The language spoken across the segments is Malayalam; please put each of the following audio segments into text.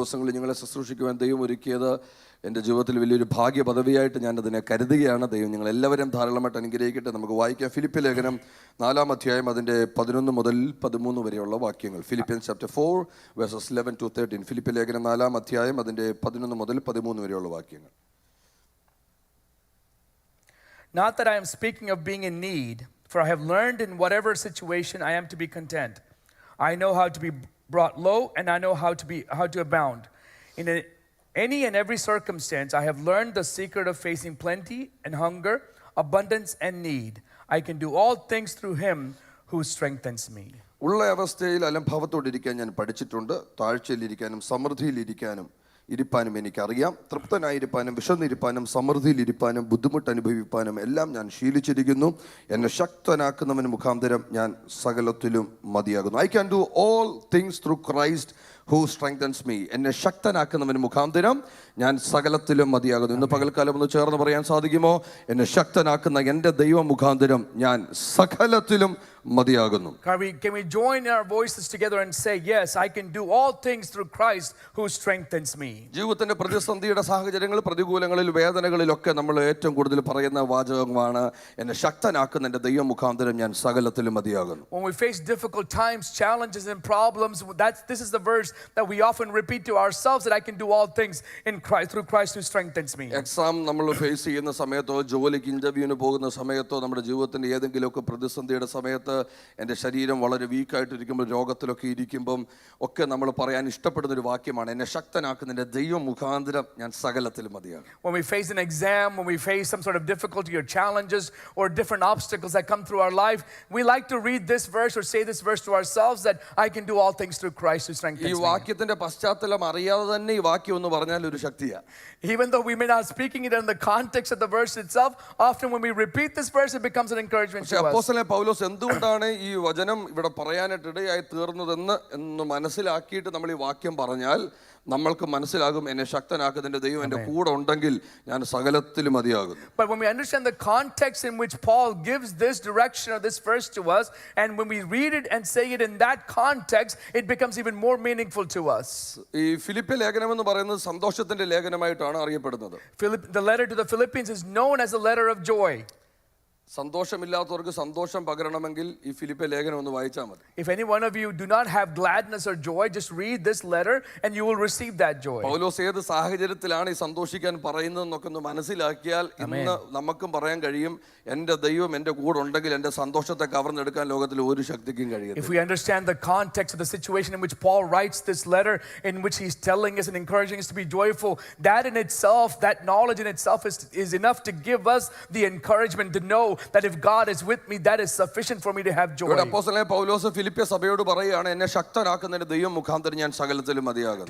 ദിവസങ്ങളിൽ നിങ്ങളെ ശുശ്രൂഷിക്കുവാൻ ദൈവം ഒരുക്കിയത് എൻ്റെ ജീവിതത്തിൽ വലിയൊരു ഭാഗ്യ പദവിയായിട്ട് ഞാനതിനെ കരുതുകയാണ്. ദൈവം നിങ്ങളെല്ലാവരും ധാരാളമായിട്ട് അനുഗ്രഹിക്കട്ടെ. നമുക്ക് വായിക്കാം ഫിലിപ്പി ലേഖനം 4-ാം അധ്യായം അതിൻ്റെ 11 മുതൽ 13 വരെയുള്ള വാക്യങ്ങൾ. Philippians chapter 4 verses 11 to 13. Philippi ലേഖനം 4-ാം അധ്യായം അതിൻ്റെ 11 മുതൽ 13 വരെയുള്ള വാക്യങ്ങൾ. Not that I am speaking of being in need, for I have learned in whatever situation I am to be content. I know how to be brought low, and I know how to abound. In any and every circumstance, I have learned the secret of facing plenty and hunger, abundance and need. I can do all things through Him who strengthens me. ഉള്ള അവസ്ഥയിൽ അലംഭാവത്തോടിരിക്കാൻ ഞാൻ പഠിച്ചിട്ടുണ്ട്. താഴ്ചയിലിരിക്കാനും സമൃദ്ധിയിലിരിക്കാനും ഇരിപ്പാനും എനിക്കറിയാം. തൃപ്തനായിരിക്കാനും വിശന്നിരിപ്പാനും സമൃദ്ധിയിലിരിപ്പാനും ബുദ്ധിമുട്ട് അനുഭവിപ്പാനും എല്ലാം ഞാൻ ശീലിച്ചിരിക്കുന്നു. എന്നെ ശക്തനാക്കുന്നവന് മുഖാന്തരം ഞാൻ സകലത്തിലും മതിയാകുന്നു. I can do all things through Christ who strengthens me. എന്നെ ശക്തനാക്കുന്നവന് മുഖാന്തരം ഞാൻ സകലത്തിലും മതിയാകുന്നു. ഇന്ന് പകൽക്കാലം ഒന്ന് ചേർന്ന് പറയാൻ സാധിക്കുമോ? എന്നെ ശക്തനാക്കുന്ന എൻ്റെ ദൈവം മുഖാന്തരം ഞാൻ സകലത്തിലും മതിയാകുന്നു. Can we join our voices together and say, yes, I can do all things through Christ who strengthens me? ജീവിതത്തിന്റെ പ്രതിസന്ധിയുടെ സാഹചര്യങ്ങൾ, പ്രതികൂലങ്ങളിൽ, വേദനകളിലൊക്കെ നമ്മൾ ഏറ്റവും കൂടുതൽ പറയുന്ന വാചകമാണ് എന്നെ ശക്തനാക്കുന്ന എൻ്റെ ദൈവം മുഖാന്തരം ഞാൻ സകലത്തിലും മതിയാകുന്നു. When we face difficult times, challenges and problems, this is the verse that we often repeat to ourselves, that I can do all things in Christ through Christ who strengthens me. Exam നമ്മൾ ഫേസ് ചെയ്യുന്ന സമയത്തോ, ജോലിക്ക് ഇന്റർവ്യൂവിന് പോകുന്ന സമയത്തോ, നമ്മുടെ ജീവിതത്തിന്റെ ഏതെങ്കിലുമൊക്കെ പ്രതിസന്ധിയുടെ സമയത്ത് എൻ്റെ ശരീരം വളരെ വീക്കായിട്ടിരിക്കുമ്പോൾ, രോഗത്തിലൊക്കെ ഇരിക്കുമ്പം ഒക്കെ നമ്മൾ പറയാൻ ഇഷ്ടപ്പെടുന്ന ഒരു വാക്യമാണ് എന്നെ ശക്തനാക്കുന്ന എൻ്റെ ദൈവം മുഖാന്തരം ഞാൻ സകലത്തിലും മതിയാകും. When we face an exam, when we face some sort of difficulty or challenges or different obstacles that come through our life, we like to read this verse or say this verse to ourselves, that I can do all things through Christ who strengthens me. ഈ വാക്യത്തിന്റെ പശ്ചാത്തലം അറിയാതെ തന്നെ ഈ വാക്യം എന്ന് പറഞ്ഞാൽ ഒരു ശക്തിയാണ്. Even though we may not speaking it in the context of the verse itself, often when we repeat this verse, it becomes an encouragement to us. അപ്പോസ്തലൻ പൗലോസ് എന്തുകൊണ്ടാണ് ഈ വചനം ഇവിടെ പറയാനായിട്ടിടയായി തീർന്നതെന്ന് മനസ്സിലാക്കിയിട്ട് നമ്മൾ ഈ വാക്യം പറഞ്ഞാൽ നമ്മൾക്ക് മനസ്സിലാകും എന്നെ ശക്തനാക്കുന്നതിന്റെ ദൈവം എൻ്റെ കൂടെ ഉണ്ടെങ്കിൽ ഞാൻ സകലത്തിലും മതിയാകും. But when we understand the context in which Paul gives this direction or this verse to us, and when we read it and say it in that context, it becomes even more meaningful to us. ഈ ഫിലിപ്പി ലേഖനം എന്ന് പറയുന്നത് സന്തോഷത്തിന്റെ ലേഖനമായിട്ടാണ് അറിയപ്പെടുന്നത്. The letter to the Philippians is known as a letter of joy. സന്തോഷമില്ലാത്തവർക്ക് സന്തോഷം പകരണമെങ്കിൽ ഈ ഫിലിപ്പി ലേഖനം ഒന്ന് വായിച്ചാൽ മതി. If any one of you do not have gladness or joy, just read this letter and you will receive that joy. പൗലോസ് ഏത് സാഹചര്യത്തിലാണ് ഈ സന്തോഷിക്കാൻ പറയുന്നതെന്നൊക്കെ ഒന്ന് മനസ്സിലാക്കിയാൽ ഇന്ന് നമുക്കും പറയാൻ കഴിയും എൻ്റെ ദൈവം എൻ്റെ കൂടെ ഉണ്ടെങ്കിൽ എൻ്റെ സന്തോഷത്തെ കവർന്നെടുക്കാൻ ലോകത്തിൽ ഒരു ശക്തിക്കും കഴിയും. If we understand the context of the situation in which Paul writes this letter, in which he's telling us and encouraging us to be joyful, that in itself, that knowledge in itself is enough to give us the encouragement to know that if God is with me, that is sufficient for me to have joy. അപ്പോസ്തലൻ പൗലോസ് ഫിലിപ്പി സഭയോട് പറയുകയാണ് എന്നെ ശക്തനാക്കുന്ന ദൈവം മുഖാന്തരം ഞാൻ സകലത്തിലും മതിയാകും.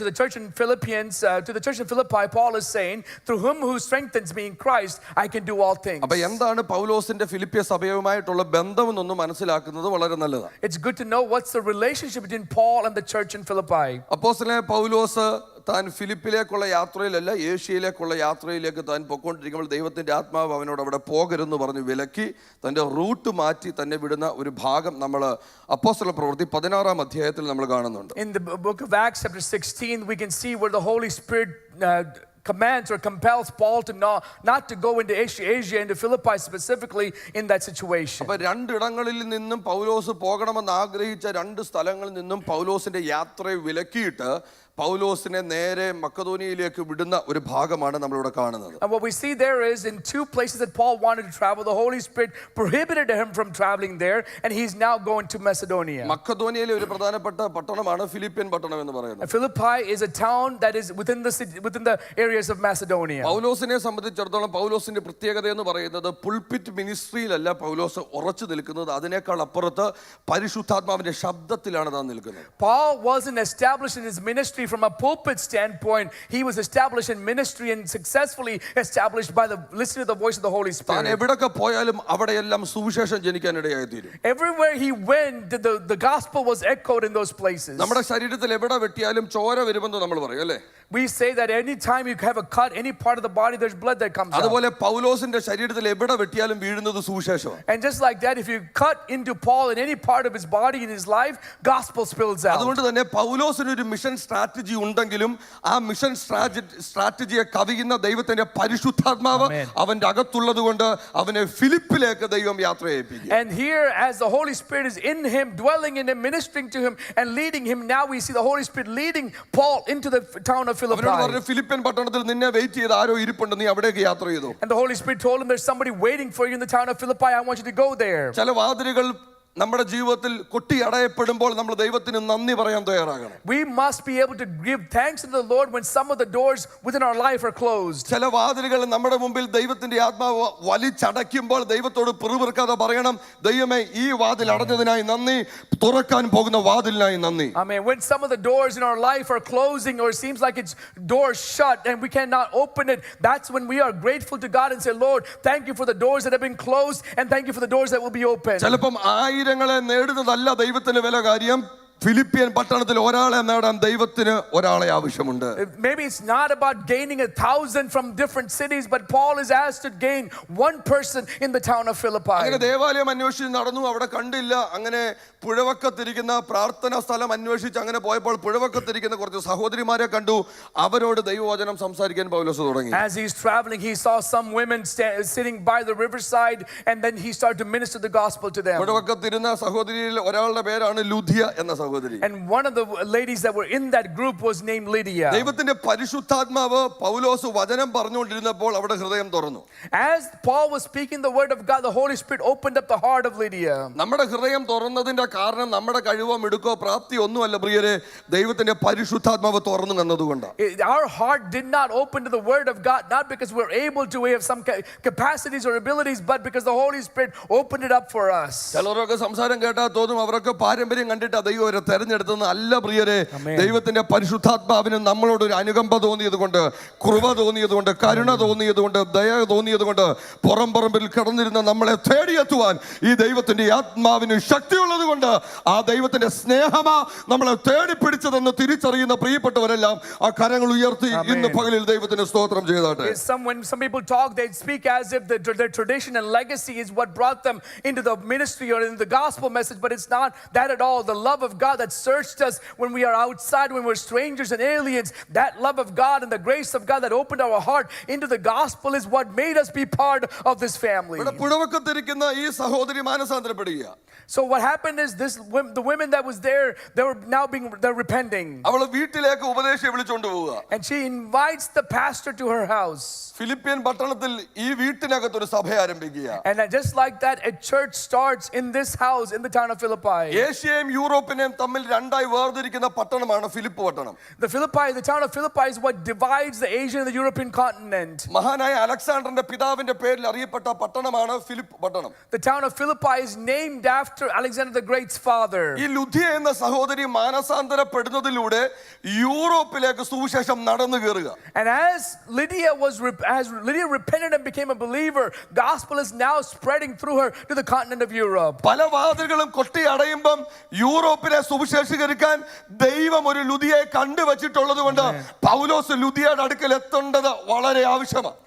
To the church in Philippians, to the church in Philippi, Paul is saying, through whom who strengthens me in Christ, I can do all things. അപ്പോൾ എന്താണ് പൗലോസിന്റെ ഫിലിപ്പി സഭയുമായിട്ടുള്ള ബന്ധം എന്നൊന്ന് മനസ്സിലാക്കുന്നത് വളരെ നല്ലതാണ്. It's good to know what's the relationship between Paul and the church in Philippi. അപ്പോസ്തലൻ പൗലോസ് താൻ ഫിലിപ്പിലേക്കുള്ള യാത്രയിലല്ല, ഏഷ്യയിലേക്കുള്ള യാത്രയിലേക്ക് താൻ പൊയ്ക്കൊണ്ടിരിക്കുമ്പോൾ ദൈവത്തിന്റെ ആത്മാവ് അവനോട് അവിടെ പോകരുതെന്ന് പറഞ്ഞ് വിലക്കി തൻ്റെ റൂട്ട് മാറ്റി തന്നെ വിടുന്ന ഒരു ഭാഗം നമ്മൾ അപ്പോസ്തല പ്രവൃത്തി 16-ാം അധ്യായത്തിൽ നമ്മൾ കാണുന്നുണ്ട്. In the book of Acts chapter 16, we can see where the Holy Spirit commands or compels Paul to not to go into Asia, into Philippi specifically, in that situation. അപ്പോൾ രണ്ടിടങ്ങളിൽ നിന്നും പൗലോസ് പോകണമെന്ന് ആഗ്രഹിച്ച രണ്ട് സ്ഥലങ്ങളിൽ നിന്നും പൗലോസിന്റെ യാത്രയെ വിലക്കിയിട്ട് പൗലോസിനെ നേരെ മക്കദോനിയയിലേക്ക് വിടുന്ന ഒരു ഭാഗമാണ് നമ്മളിവിടെ കാണുന്നത്. And what we see there is, in two places that Paul wanted to travel, the Holy Spirit prohibited him from traveling there, and he's now going to Macedonia. മക്കദോനിയയിലെ ഒരു പ്രധാനപ്പെട്ട പട്ടണമാണ് ഫിലിപ്പിയൻ പട്ടണം എന്ന് പറയുന്നത്. Philippi is a town that is within the city, within the areas of Macedonia. പൗലോസിനെ സംബന്ധിച്ചിടത്തോളം പൗലോസിന്റെ പ്രത്യേകത എന്ന് പറയുന്നത് പുൾപിറ്റ് മിനിസ്ട്രിയിലല്ല പൗലോസ് ഉറച്ചു നിൽക്കുന്നത്, അതിനേക്കാൾ അപ്പുറത്ത് പരിശുദ്ധാത്മാവിന്റെ ശബ്ദത്തിലാണ് താൻ നിൽക്കുന്നത്. Paul wasn't established in his ministry from a pulpit standpoint. He was established in ministry and successfully established by the listening to the voice of the Holy Spirit. താൻ എവിടൊക്കെ പോയാലും അവിടെയെല്ലാം സുവിശേഷം ജനിക്കാനിടയായി തീരും. Everywhere he went, the gospel was echoed in those places. നമ്മുടെ ശരീരത്തിൽ എവിടെ വെട്ടിയാലും ചോര വരുമെന്ന് നമ്മൾ പറയും അല്ലേ? we say that anytime you have a cut, any part of the body, there's blood that comes out. അതുപോലെ പൗലോസിന്റെ ശരീരത്തിൽ എവിടെ വെട്ടിയാലും വീഴുന്നത് സുവിശേഷമാണ്. And just like that, if you cut into Paul in any part of his body in his life, gospel spills out. അതുകൊണ്ട് തന്നെ പൗലോസിന് ഒരു മിഷൻ സ്ട്രാറ്റജി ഉണ്ടെങ്കിലും ആ മിഷൻ സ്ട്രാറ്റജിയെ കവിയുന്ന ദൈവത്തിന്റെ പരിശുദ്ധാത്മാവ് അവന്റെ അകത്തുള്ളത് കൊണ്ട് അവനെ ഫിലിപ്പിലേക്ക് ദൈവം യാത്ര ചെയ്യിപ്പിക്കും. And here, as the Holy Spirit is in him, dwelling in him, ministering to him and leading him, now we see the Holy Spirit leading Paul into the town of Philippi. അവനോട് പറഞ്ഞു, ഫിലിപ്പിയൻ പട്ടണത്തിൽ നിന്നെ വെയിറ്റ് ചെയ്ത് ആരോ ഇരിപ്പുണ്ട്, നീ അവിടേക്ക് യാത്ര ചെയ്തു. And the Holy Spirit told him, there's somebody waiting for you in the town of Philippi. I want you to go there. ചില വാതിലുകൾ നമ്മുടെ ജീവിതത്തിൽ കൊട്ടി അടയപ്പെടുമ്പോൾ നമ്മൾ ദൈവത്തിന് നന്ദി പറയാൻ തയ്യാറാകണം. We must be able to give thanks to the Lord when some of the doors within our life are closed. ചില വാതിലുകൾ നമ്മുടെ മുമ്പിൽ ദൈവത്തിന്റെ ആത്മാവ് വലിച്ചടയ്ക്കുമ്പോൾ ദൈവത്തോട് പിറുപിറുക്കാതെ പറയണം, ദൈവമേ ഈ വാതിൽ അടഞ്ഞതിനായി നന്ദി, തുറക്കാൻ പോകുന്ന വാതിലിനായി നന്ദി. Amen. When some of the doors in our life are closing or it seems like it's doors shut and we cannot open it, that's when we are grateful to God and say, Lord, thank you for the doors that have been closed and thank you for the doors that will be open. ചിലപ്പം ആയിരങ്ങളെ നേടുന്നതല്ല ദൈവത്തിന് വില കാര്യം, ഫിലിപ്പിയൻ പട്ടണത്തിൽ ഒരാളെ നേടാൻ ദൈവത്തിന് ഒരാളെ ആവശ്യമുണ്ട്. Maybe it's not about gaining 1,000 from different cities, but Paul is asked to gain one person in the town of Philippi. അങ്ങനെ ദേവാലയം അന്വേഷിച്ച് നടന്നു, അവിടെ കണ്ടില്ല. അങ്ങനെ പുഴവക്കത്തിരിക്കുന്ന പ്രാർത്ഥനാ സ്ഥലം അന്വേഷിച്ച് അങ്ങനെ പോയപ്പോൾ പുഴവക്കത്തിരിക്കുന്ന കുറച്ച് സഹോദരിമാരെ കണ്ടു. അവരോട് ദൈവവചനം സംസാരിക്കാൻ പൗലോസ് തുടങ്ങി. As he's traveling, he saw some women sitting by the riverside, and then he started to minister the gospel to them. പുഴവക്കത്തിരുന്ന സഹോദരിയിൽ ഒരാളുടെ പേരാണ് ലുദിയ എന്ന സഹോദരി. And one of the ladies that were in that group was named Lydia. ദൈവത്തിന്റെ പരിശുദ്ധാത്മാവ് പൗലോസ് വചനം പറഞ്ഞുകൊണ്ടിരുന്നപ്പോൾ അവിടെ ഹൃദയം തുറന്നു. As Paul was speaking the word of God, the Holy Spirit opened up the heart of Lydia. നമ്മുടെ ഹൃദയം തുറന്നതിന്റെ കാരണം നമ്മുടെ കഴിവോ മിടുക്കോ പ്രാപ്തിയോ ഒന്നുമല്ല പ്രിയരെ, ദൈവത്തിന്റെ പരിശുദ്ധാത്മാവ് തുറന്നു എന്നതുകൊണ്ടാണ്. Our heart did not open to the word of God, not because we're able to, we have some capacities or abilities, but because the Holy Spirit opened it up for us. ചിലരൊക്കെ സംസാരം കേട്ടാൽ തോന്നും അവരൊക്കെ പാരമ്പര്യം കണ്ടിട്ട് ദൈവം അവരെ തെരഞ്ഞെടുത്തെന്ന്. അല്ല പ്രിയരെ, ദൈവത്തിന്റെ പരിശുദ്ധാത്മാവിന് നമ്മളോട് ഒരു അനുകമ്പ തോന്നിയത് കൊണ്ട്, കൃപ തോന്നിയത് കൊണ്ട്, കരുണ തോന്നിയത് കൊണ്ട്, ദയ തോന്നിയത് കൊണ്ട് പുറംപറമ്പിൽ കിടന്നിരുന്ന നമ്മളെ തേടിയെത്തുവാൻ ഈ ദൈവത്തിന്റെ ആത്മാവിന് ശക്തിയുള്ളത് കൊണ്ട്, ആ ദൈവത്തിന്റെ സ്നേഹമാ നമ്മളെ തേടിപ്പിടിച്ചതെന്ന് തിരിച്ചറിയുന്ന പ്രിയപ്പെട്ടവരെല്ലാം ആ കരങ്ങൾ ഉയർത്തി ഇന്ന് പകലിൽ ദൈവത്തിന് സ്തോത്രം ചെയ്താട്ടെ. When some people talk, they speak as if their tradition and legacy is what brought them into the ministry or in the gospel message, but it's not that at all. The love of God that searched us when we are outside, when we're strangers and aliens, that love of God and the grace of God that opened our heart into the gospel is what made us be part of this family. പുഴവക്കത്തിരിക്കുന്ന ഈ സഹോദരി മാനസാന്തരപ്പെടുക. So what happened is the women that was there, they're repenting. അവൾ വീട്ടിലേക്ക് ഉപദേശിയെ വിളിച്ചുകൊണ്ട് പോവുക. And she invites the pastor to her house. Philippian പട്ടണത്തിൽ ഈ വീട്ടിനകത്ത് ഒരു സഭ ആരംഭിക്കുക. And just like that, a church starts in this house in the town of Philippi. ഏഷ്യയും യൂറോപ്പിനെയും തമ്മിൽ രണ്ടായി വേർതിരിക്കുന്ന പട്ടണമാണ് ഫിലിപ്പ് പട്ടണം. The town of Philippi is what divides the Asian and the European continent. മഹാനായ അലക്സാണ്ടറിന്റെ പിതാവിന്റെ പേരിൽ അറിയപ്പെട്ട പട്ടണമാണ് ഫിലിപ്പ് പട്ടണം. The town of Philippi is named after Alexander the Great's father. ഈ ലുദിയ എന്ന സഹോദരി മാനസാന്തരപ്പെടുന്നതിലൂടെ യൂറോപ്പിലേക്ക് സുവിശേഷം നടന്നു കയറുക. And as Lydia repented and became a believer, gospel is now spreading through her to the continent of Europe. പല വാതിലുകളും കൊട്ടി അടയുമ്പം യൂറോപ്പിലെ സുവിശേഷീകരിക്കാൻ ദൈവം ഒരു ലുദിയെ കണ്ടുവച്ചിട്ടുള്ളത് കൊണ്ട് പൗലോസ് ലുദിയയുടെ അടുക്കൽ എത്തേണ്ടത് വളരെ ആവശ്യമാണ്.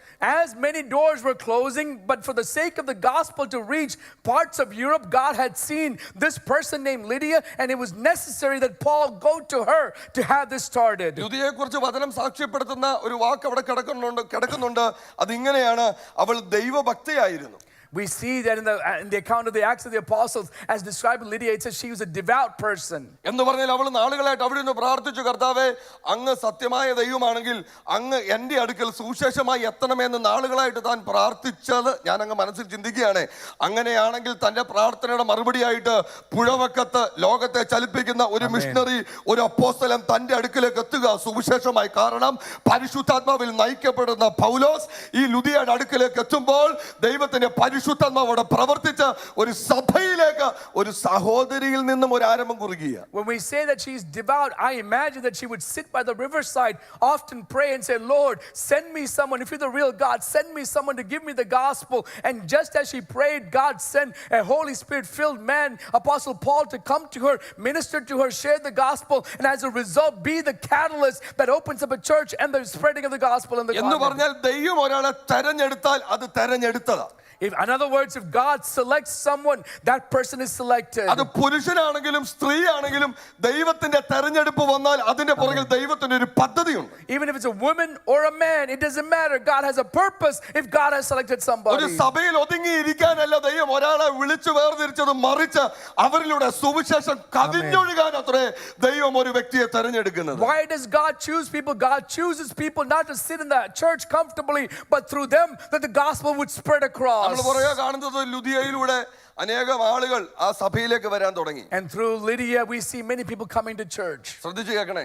As many doors were closing, but for the sake of the gospel to reach parts of Europe, God had seen this person named Lydia, and it was necessary that Paul go to her to have this started. ലുദിയയെ കുറിച്ച് വചനം സാക്ഷ്യപ്പെടുത്തുന്ന ഒരു വാക്ക് അവിടെ കിടക്കുന്നുണ്ട്. അതിങ്ങനെയാണ്, അവൾ ദൈവഭക്തയായിരുന്നു. We see that in the account of the Acts of the Apostles, as described in Lydia, it says she was a devout person. എന്ന് പറഞ്ഞാൽ അവൾ നാളുകളായിട്ട് അവിടെ നിന്ന് പ്രാർത്ഥിച്ചു, കർത്താവേ, അങ്ങ് സത്യമായ ദൈവമാണെങ്കിൽ അങ്ങ് എൻ്റെ അടുക്കൽ സുവിശേഷമായി എത്തണമെന്ന് നാളുകളായിട്ട് താൻ പ്രാർത്ഥിച്ചത് ഞാൻ അങ്ങ് മനസ്സിൽ ചിന്തിക്കുകയാണ്. അങ്ങനെയാണെങ്കിൽ തൻ്റെ പ്രാർത്ഥനയുടെ മറുപടിയായിട്ട് പുഴവക്കത്ത് ലോകത്തെ ചലിപ്പിക്കുന്ന ഒരു മിഷണറി, ഒരു അപ്പോസ്തലൻ തൻ്റെ അടുക്കലേക്ക് എത്തുക സുവിശേഷമായി. കാരണം പരിശുദ്ധാത്മാവിൽ നയിക്കപ്പെടുന്ന പൗലോസ് ഈ ലുദിയയുടെ അടുക്കലേക്ക് എത്തുമ്പോൾ ദൈവത്തിന്റെ പരിശുദ്ധാത്മാവ് അവിടെ പ്രവർത്തിച്ച് ഒരു സഭയിലേക്ക് ഒരു സഹോദരിയിൽ നിന്നും ഒരു ആരംഭം കുറിക്കുക. When we say that she's devout, I imagine that she would sit by the riverside, often pray and say, Lord, send me someone. If you're the real God, send me someone to give me the gospel. And just as she prayed, God sent a Holy Spirit-filled man, Apostle Paul, to come to her, minister to her, share the gospel, and as a result, be the catalyst that opens up a church and the spreading of the gospel in the എന്ന് continent. പറഞ്ഞാൽ ദൈവം ഒരാളെ തെരഞ്ഞെടുത്താൽ അത് തെരഞ്ഞെടുത്തതാ. In other words, if God selects someone, that person is selected. അത് പുരുഷനാണെങ്കിലും സ്ത്രീയാണെങ്കിലും ദൈവത്തിന്റെ തെരഞ്ഞെടുപ്പ് വന്നാൽ അതിന്റെ പുറകിൽ ദൈവത്തിന്റെ ഒരു പദ്ധതിയുണ്ട്. Even if it's a woman or a man, it doesn't matter. God has a purpose if God has selected somebody. ഒരു സഭയിൽ ഒതുങ്ങിയിരിക്കാനല്ല ദൈവം ഒരാളെ വിളിച്ചു വേർതിരിച്ചത്, മറിച്ച് അവരിലൂടെ സുവിശേഷം കവിഞ്ഞൊഴുകാൻ അത്രേ ദൈവം ഒരു വ്യക്തിയെ തെരഞ്ഞെടുക്കുന്നത്. Why does God choose people? God chooses people not to sit in the church comfortably, but through them that the gospel would spread across. നമ്മൾ പുറകെ കാണുന്നത് ലുദിയയിലൂടെ അനേകം ആളുകൾ ആ സഭയിലേക്ക് വരാൻ തുടങ്ങി. And through Lydia, we see many people coming to church. ശ്രദ്ധിച്ചു കേൾക്കണേ,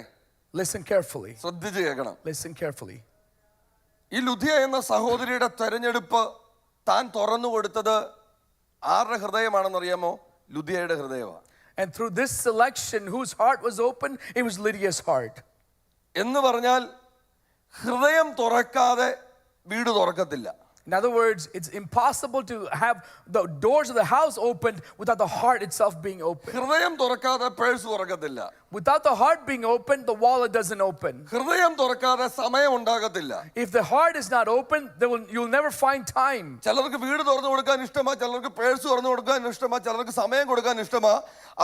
Listen carefully. ശ്രദ്ധിച്ചു കേൾക്കണം. Listen carefully. ഈ ലുദിയ എന്ന സഹോദരിയുടെ തെരഞ്ഞെടുപ്പ് താൻ തുറന്നു കൊടുത്തത് ആരുടെ ഹൃദയമാണെന്നറിയാമോ? ലുദിയയുടെ ഹൃദയമാണ്. And through this selection, whose heart was open? It was Lydia's heart. എന്ന് പറഞ്ഞാൽ ഹൃദയം തുറക്കാതെ വീട് തുറക്കത്തില്ല. In other words, it's impossible to have the doors of the house opened without the heart itself being open. ഹൃദയം തുറക്കാതെ purse തുറക്കത്തില്ല. Without the heart being open, the wallet doesn't open. ഹൃദയം തുറക്കാതെ സമയം ഉണ്ടാകത്തില്ല. If the heart is not open, you'll never find time. ചിലർക്ക് വീട് തുറന്നു കൊടുക്കാൻ ഇഷ്ടമാ, ചിലർക്ക് പേഴ്സ് തുറന്നു കൊടുക്കാൻ ഇഷ്ടമാ, ചിലർക്ക് സമയം കൊടുക്കാൻ ഇഷ്ടമാ.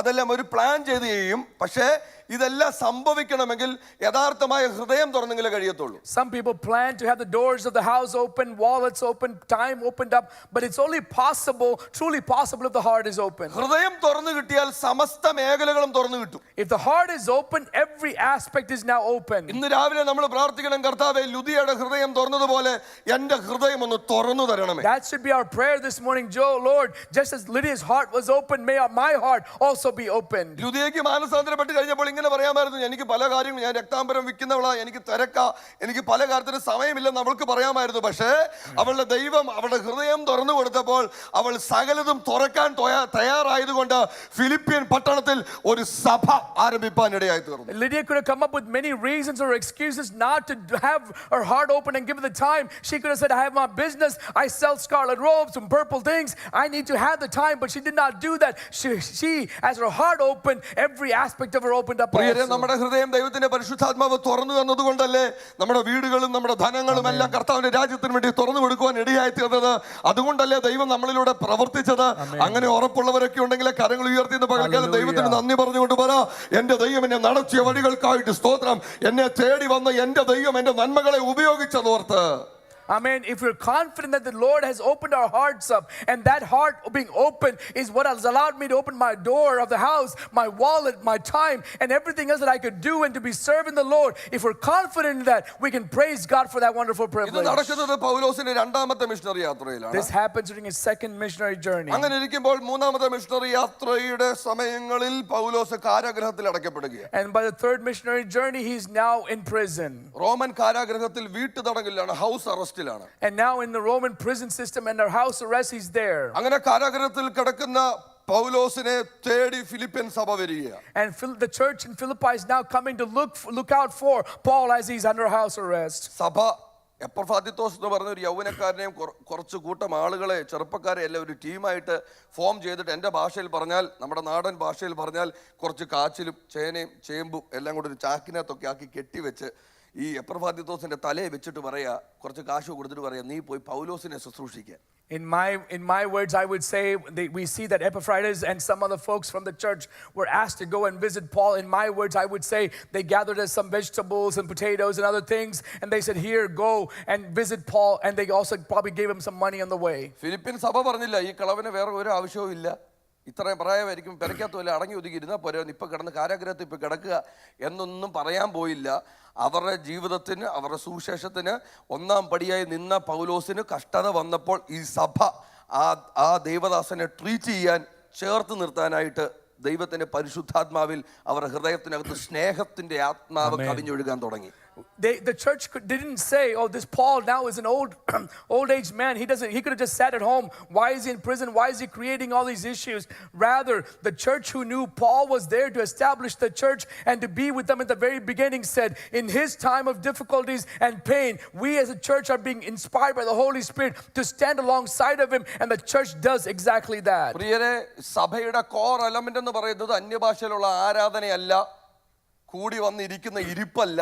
അതെല്ലാം ഒരു പ്ലാൻ ചെയ്ത് ചെയ്യും. പക്ഷേ ഇതെല്ലാം സംഭവിക്കണമെങ്കിൽ യഥാർത്ഥമായ ഹൃദയം തുറന്നെങ്കിലേ കഴിയത്തുള്ളൂ. Some people plan to have the doors of the house open, wallets open, time opened up, but it's only possible, truly possible, if the heart is open. ഹൃദയം തുറന്നു കിട്ടിയാൽ സമസ്ത മേഖലകളും തുറന്നു കിട്ടും. If the heart is open, every aspect is now open. ഇന്ന് രാവിലെ നമ്മൾ പ്രാർത്ഥിക്കണം, കർത്താവേ, ലുദിയയുടെ ഹൃദയം തുറന്നതുപോലെ എൻ്റെ ഹൃദയം ഒന്ന് തുറന്നു തരണമേ. That should be our prayer this morning, Lord. Just as Lydia's heart was open, may my heart also be opened. ലുദിയയ്ക്ക് മാനസാന്തരപ്പെട്ട് കഴിഞ്ഞപ്പോൾ ഇങ്ങനെ പറയാമായിരുന്നു, എനിക്ക് പല കാര്യങ്ങളും, ഞാൻ രക്താംബരം വിൽക്കുന്നവളാ, എനിക്ക് തിരക്കാ, എനിക്ക് പല കാര്യത്തിന് സമയമില്ലെന്ന് അവൾക്ക് പറയാമായിരുന്നു. പക്ഷേ അവളുടെ ദൈവം അവളുടെ ഹൃദയം തുറന്നു കൊടുത്തപ്പോൾ അവൾ സകലതും തുറക്കാൻ തയ്യാറായതുകൊണ്ട് ഫിലിപ്പിയൻ പട്ടണത്തിൽ ഒരു സഭ ആരംഭിപ്പാൻ ഇടയായി തീർന്നു. Lydia could have come up with many reasons or excuses not to have her heart open and give it the time. She could have said, I have my business, I sell scarlet robes and purple things, I need to have the time, but she did not do that. She as her heart opened, every aspect of her opened up. പ്രിയരെ, നമ്മുടെ ഹൃദയം ദൈവത്തിന്റെ പരിശുദ്ധാത്മാവ് തുറന്നു തന്നതുകൊണ്ടല്ലേ നമ്മുടെ വീടുകളും നമ്മുടെ ധനങ്ങളും എല്ലാം കർത്താവിന്റെ രാജ്യത്തിന് വേണ്ടി തുറന്നു കൊടുക്കുവാൻ ഇടയായി തീർന്നത്. അതുകൊണ്ടല്ലേ ദൈവം നമ്മളിലൂടെ പ്രവർത്തിച്ചത്. അങ്ങനെ ഉറപ്പുള്ളവരൊക്കെ ഉണ്ടെങ്കിൽ കരങ്ങൾ ഉയർത്തിന്ന് പകൽക്കാലം ദൈവത്തിന് നന്ദി പറഞ്ഞുകൊണ്ട് പറ, എന്റെ ദൈവം എന്നെ നടത്തിയ വഴികൾക്കായിട്ട് സ്തോത്രം, എന്നെ തേടി വന്ന എന്റെ ദൈവം എന്റെ നന്മകളെ ഉപയോഗിച്ചതോർത്ത്. Amen. If we're confident that the Lord has opened our hearts up, and that heart being open is what has allowed me to open my door of the house, my wallet, my time, and everything else that I could do and to be serving the Lord. If we're confident in that, we can praise God for that wonderful ഇത് privilege. നടക്കുന്നത് പൗലോസിന്റെ രണ്ടാമത്തെ മിഷണറി യാത്രയിലാണ്. This happens during his second missionary journey. അങ്ങനെ ഇരിക്കുമ്പോൾ മൂന്നാമത്തെ മിഷണറി യാത്രയുടെ സമയങ്ങളിൽ പൗലോസ് കാരാഗൃഹത്തിൽ അടയ്ക്കപ്പെടുകയാണ്. And by the third missionary journey, he's now in prison. Roman കാരാഗൃഹത്തിൽ വീട്ടുതടങ്കലിലാണ്, ഹൗസ് അറസ്റ്റിലാണ്. And now in the Roman prison system and their house arrest, he's there. അങ്ങനെ കാരാഗൃഹത്തിൽ കിടക്കുന്ന പൗലോസിനെ തേടി ഫിലിപ്പിയൻ സഭ വരികയാണ്. And the church in Philippi is now coming to look out for Paul as he's under house arrest. സഭ എപ്പർഫാദിത്തോസ് എന്ന് പറഞ്ഞ ഒരു യൗവനക്കാരനെയും കുറച്ച് കൂട്ടം ആളുകളെ, ചെറുപ്പക്കാരെ എല്ലാം ഒരു ടീമായിട്ട് ഫോം ചെയ്തിട്ട്, എൻ്റെ ഭാഷയിൽ പറഞ്ഞാൽ, നമ്മുടെ നാടൻ ഭാഷയിൽ പറഞ്ഞാൽ, കുറച്ച് കാച്ചിലും ചേനയും ചേമ്പും എല്ലാം കൂടെ ഒരു ചാക്കിനകത്തൊക്കെ ആക്കി കെട്ടിവെച്ച് ഈ എപ്പർഫാദിത്തോസിന്റെ തലയെ വെച്ചിട്ട് പറയാ, കുറച്ച് കാശ് കൊടുത്തിട്ട് പറയാ, നീ പോയി പൗലോസിനെ ശുശ്രൂഷിക്കാൻ. In my words, I would say we see that Epaphroditus and some other folks from the church were asked to go and visit Paul. In my words, I would say they gathered us some vegetables and potatoes and other things, and they said, here, go and visit Paul, and they also probably gave him some money on the way. Philippian സഭ പറഞ്ഞില്ല, ഈ കളവന് വേറെ ഒരു ആവശ്യവും ഇല്ല, ഇത്രയും പ്രായമായിരിക്കും, പെരയ്ക്കത്തുമില്ല, അടങ്ങി ഒതുക്കി ഇരുന്നാൽ പോരെ, ഇപ്പം കിടന്ന് കാരാഗ്രഹത്തിൽ ഇപ്പം കിടക്കുക എന്നൊന്നും പറയാൻ പോയില്ല. അവരുടെ ജീവിതത്തിന്, അവരുടെ സുവിശേഷത്തിന് ഒന്നാം പടിയായി നിന്ന പൗലോസിന് കഷ്ടത വന്നപ്പോൾ ഈ സഭ ആ ദൈവദാസനെ ട്രീറ്റ് ചെയ്യാൻ, ചേർത്ത് നിർത്താനായിട്ട് ദൈവത്തിന്റെ പരിശുദ്ധാത്മാവിൽ അവരുടെ ഹൃദയത്തിനകത്ത് സ്നേഹത്തിന്റെ ആത്മാവ് കവിഞ്ഞൊഴുകാൻ തുടങ്ങി. The church didn't say, oh, this Paul now is an old age man. He could have just sat at home. Why is he in prison? Why is he creating all these issues? Rather, the church who knew Paul was there to establish the church and to be with them at the very beginning said, in his time of difficulties and pain, we as a church are being inspired by the Holy Spirit to stand alongside of him, and the church does exactly that. പ്രിയരെ, സഭയുടെ കോർ എലമെന്റ് എന്ന് പറയുന്നത് അന്യഭാഷയിലുള്ള ആരാധനയല്ല, കൂടി വന്നിരിക്കുന്ന ഇരിപ്പല്ല,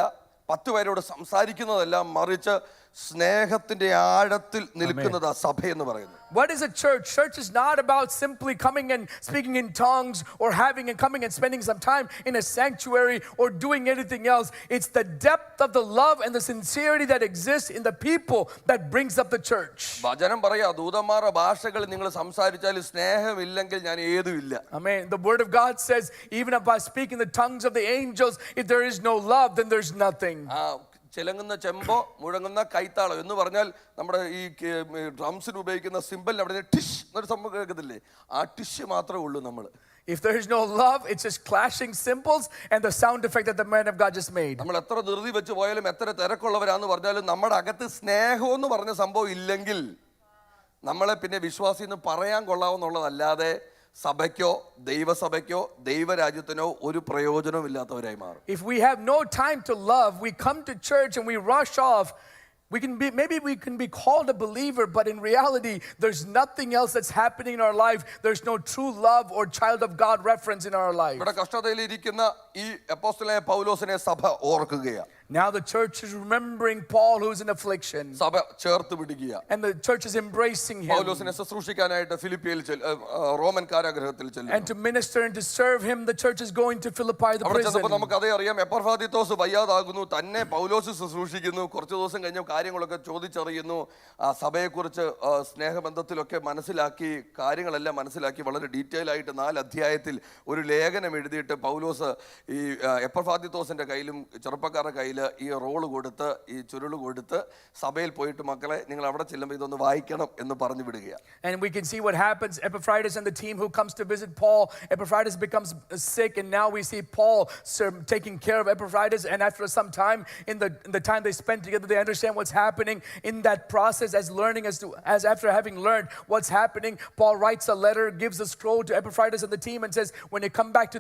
10 പേരോട് സംസാരിക്കുന്നതല്ല, മറിച്ച് സ്നേഹത്തിന്റെ ആഴത്തിൽ നിൽക്കുന്നതാ സഭ എന്ന് പറയുന്നത്. What is a church? Church is not about simply coming and speaking in tongues or coming and spending some time in a sanctuary or doing anything else. It's the depth of the love and the sincerity that exists in the people that brings up the church. വചനം പറയാ, ദൂതന്മാരുടെ ഭാഷകൾ നിങ്ങൾ സംസാരിച്ചാൽ സ്നേഹമില്ലെങ്കിൽ ഞാൻ ഏതുമില്ല. Amen. The word of God says, even if I speak in the tongues of the angels, if there is no love, then there's nothing. ചിലങ്ങുന്ന ചെമ്പോ മുഴങ്ങുന്ന കൈത്താളം എന്ന് പറഞ്ഞാൽ നമ്മുടെ ഈ ഡ്രംസിന് ഉപയോഗിക്കുന്ന സിമ്പലിന് അവിടെ ടിഷ് എന്നൊരു സംഭവം കേൾക്കത്തില്ലേ, ആ ടിഷ് മാത്രമേ ഉള്ളൂ നമ്മൾ. If there is no love, it's just clashing cymbals and the sound effect that the man of God just made. നമ്മൾ എത്ര ധൃതി വെച്ച് പോയാലും എത്ര തിരക്കുള്ളവരാന്ന് പറഞ്ഞാലും നമ്മുടെ അകത്ത് സ്നേഹം എന്ന് പറഞ്ഞ സംഭവം ഇല്ലെങ്കിൽ നമ്മളെ പിന്നെ വിശ്വാസി എന്ന് പറയാൻ കൊള്ളാവുന്നുള്ളതല്ലാതെ സഭയ്ക്കോ ദൈവസഭയ്ക്കോ ദൈവരാജ്യത്തിനോ ഒരു പ്രയോജനവും ഇല്ലാത്തവരായി മാറും. If we have no time to love, we come to church and we rush off. Maybe we can be called a believer, but in reality, there's nothing else that's happening in our life. There's no true love or child of God reference in our life. ഇവിടെ കഷ്ടതയിലിരിക്കുന്ന ഈ അപ്പോസ്തലനായ പൗലോസിനെ സഭ ഓർക്കുകയാണ്. Now the church is remembering Paul who's in affliction. സഭ ചേർത്ത് പിടിക്കുക. And the church is embracing him. പൗലോസിനെ ശുശ്രൂഷിക്കാനായിട്ട് ഫിലിപ്പിയിൽ റോമൻ കാരാഗൃഹത്തിൽ ചെല്ലുന്നു. And to minister and to serve him, the church is going to Philippi, the അവിടെ ചെന്നപ്പോൾ prison. നമുക്ക് അതേ അറിയാം, എപ്പർഫ്രാദിത്തോസ് വയ്യാതാകുന്നു, തന്നെ പൗലോസ് ശുശ്രൂഷിക്കുന്നു. കുറച്ച് ദിവസം കഴിഞ്ഞ് കാര്യങ്ങളൊക്കെ ചോദിച്ചറിയുന്നു, സഭയെക്കുറിച്ച് സ്നേഹബന്ധത്തിലൊക്കെ മനസ്സിലാക്കി, കാര്യങ്ങളെല്ലാം മനസ്സിലാക്കി വളരെ ഡീറ്റെയിൽ ആയിട്ട് 4 അധ്യായത്തിൽ ഒരു ലേഖനം എഴുതിയിട്ട് പൗലോസ് ഈ എപ്പർഫ്രാദിത്തോസിന്റെ കയ്യിലും ചെറുപ്പക്കാരുടെ കയ്യിൽ ഈ റോള് കൊടുത്ത് ഈ ചുരുള് കൊടുത്ത് സഭയിൽ പോയിട്ട് മക്കളെ നിങ്ങൾ അവിടെ ചെല്ലുമ്പോൾ ഇതൊന്ന് വായിക്കണം എന്ന് പറഞ്ഞു വിടുകയാണ്. And we can see what happens. Epaphroditus and the team who comes to visit Paul, Epaphroditus becomes sick, and now we see Paul taking care of Epaphroditus. And after some time, in the time they spend together, they understand what's happening. In that process, as after having learned what's happening, Paul writes a letter, gives a scroll to Epaphroditus and the team, and says, when you go back to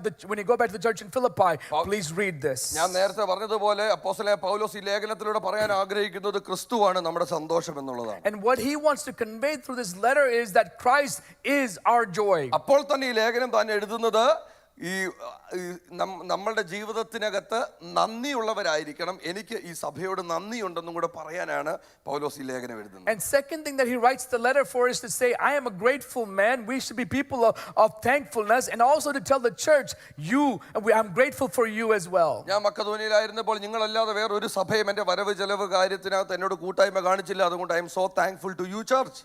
the church in Philippi, please read this. ഞാൻ നേരത്തെ പറഞ്ഞതുപോലെ അപ്പോസ്തലനായ പൗലോസ് ഈ ലേഖനത്തിലൂടെ പറയാൻ ആഗ്രഹിക്കുന്നത് ക്രിസ്തുവാണ് നമ്മുടെ സന്തോഷം എന്നുള്ളതാണ്. And what he wants to convey through this letter is that Christ is our joy. അപ്പോൾ തന്നെ ഈ ലേഖനം താൻ എഴുതുന്നത് ഈ നമ്മളുടെ ജീവിതത്തിനകത്ത് നന്ദിയുള്ളവരായിരിക്കണം, എനിക്ക് ഈ സഭയോട് നന്ദിയുണ്ടെന്നും കൂടെ പറയാനാണ് പൗലോസ് ഈ ലേഖനം എഴുതുന്നത്. And second thing that he writes the letter for is to say, I am a grateful man. We should be people of thankfulness, and also to tell the church, I'm grateful for you as well. ഞാൻ മക്കതോനിയയിലായിരുന്നപ്പോൾ നിങ്ങളല്ലാതെ വേറെ ഒരു സഭയും എൻ്റെ വരവ് ചെലവ് കാര്യത്തിനകത്ത് എന്നോട് കൂട്ടായ്മ കാണിച്ചില്ല. അതുകൊണ്ട് I am so thankful to you, church.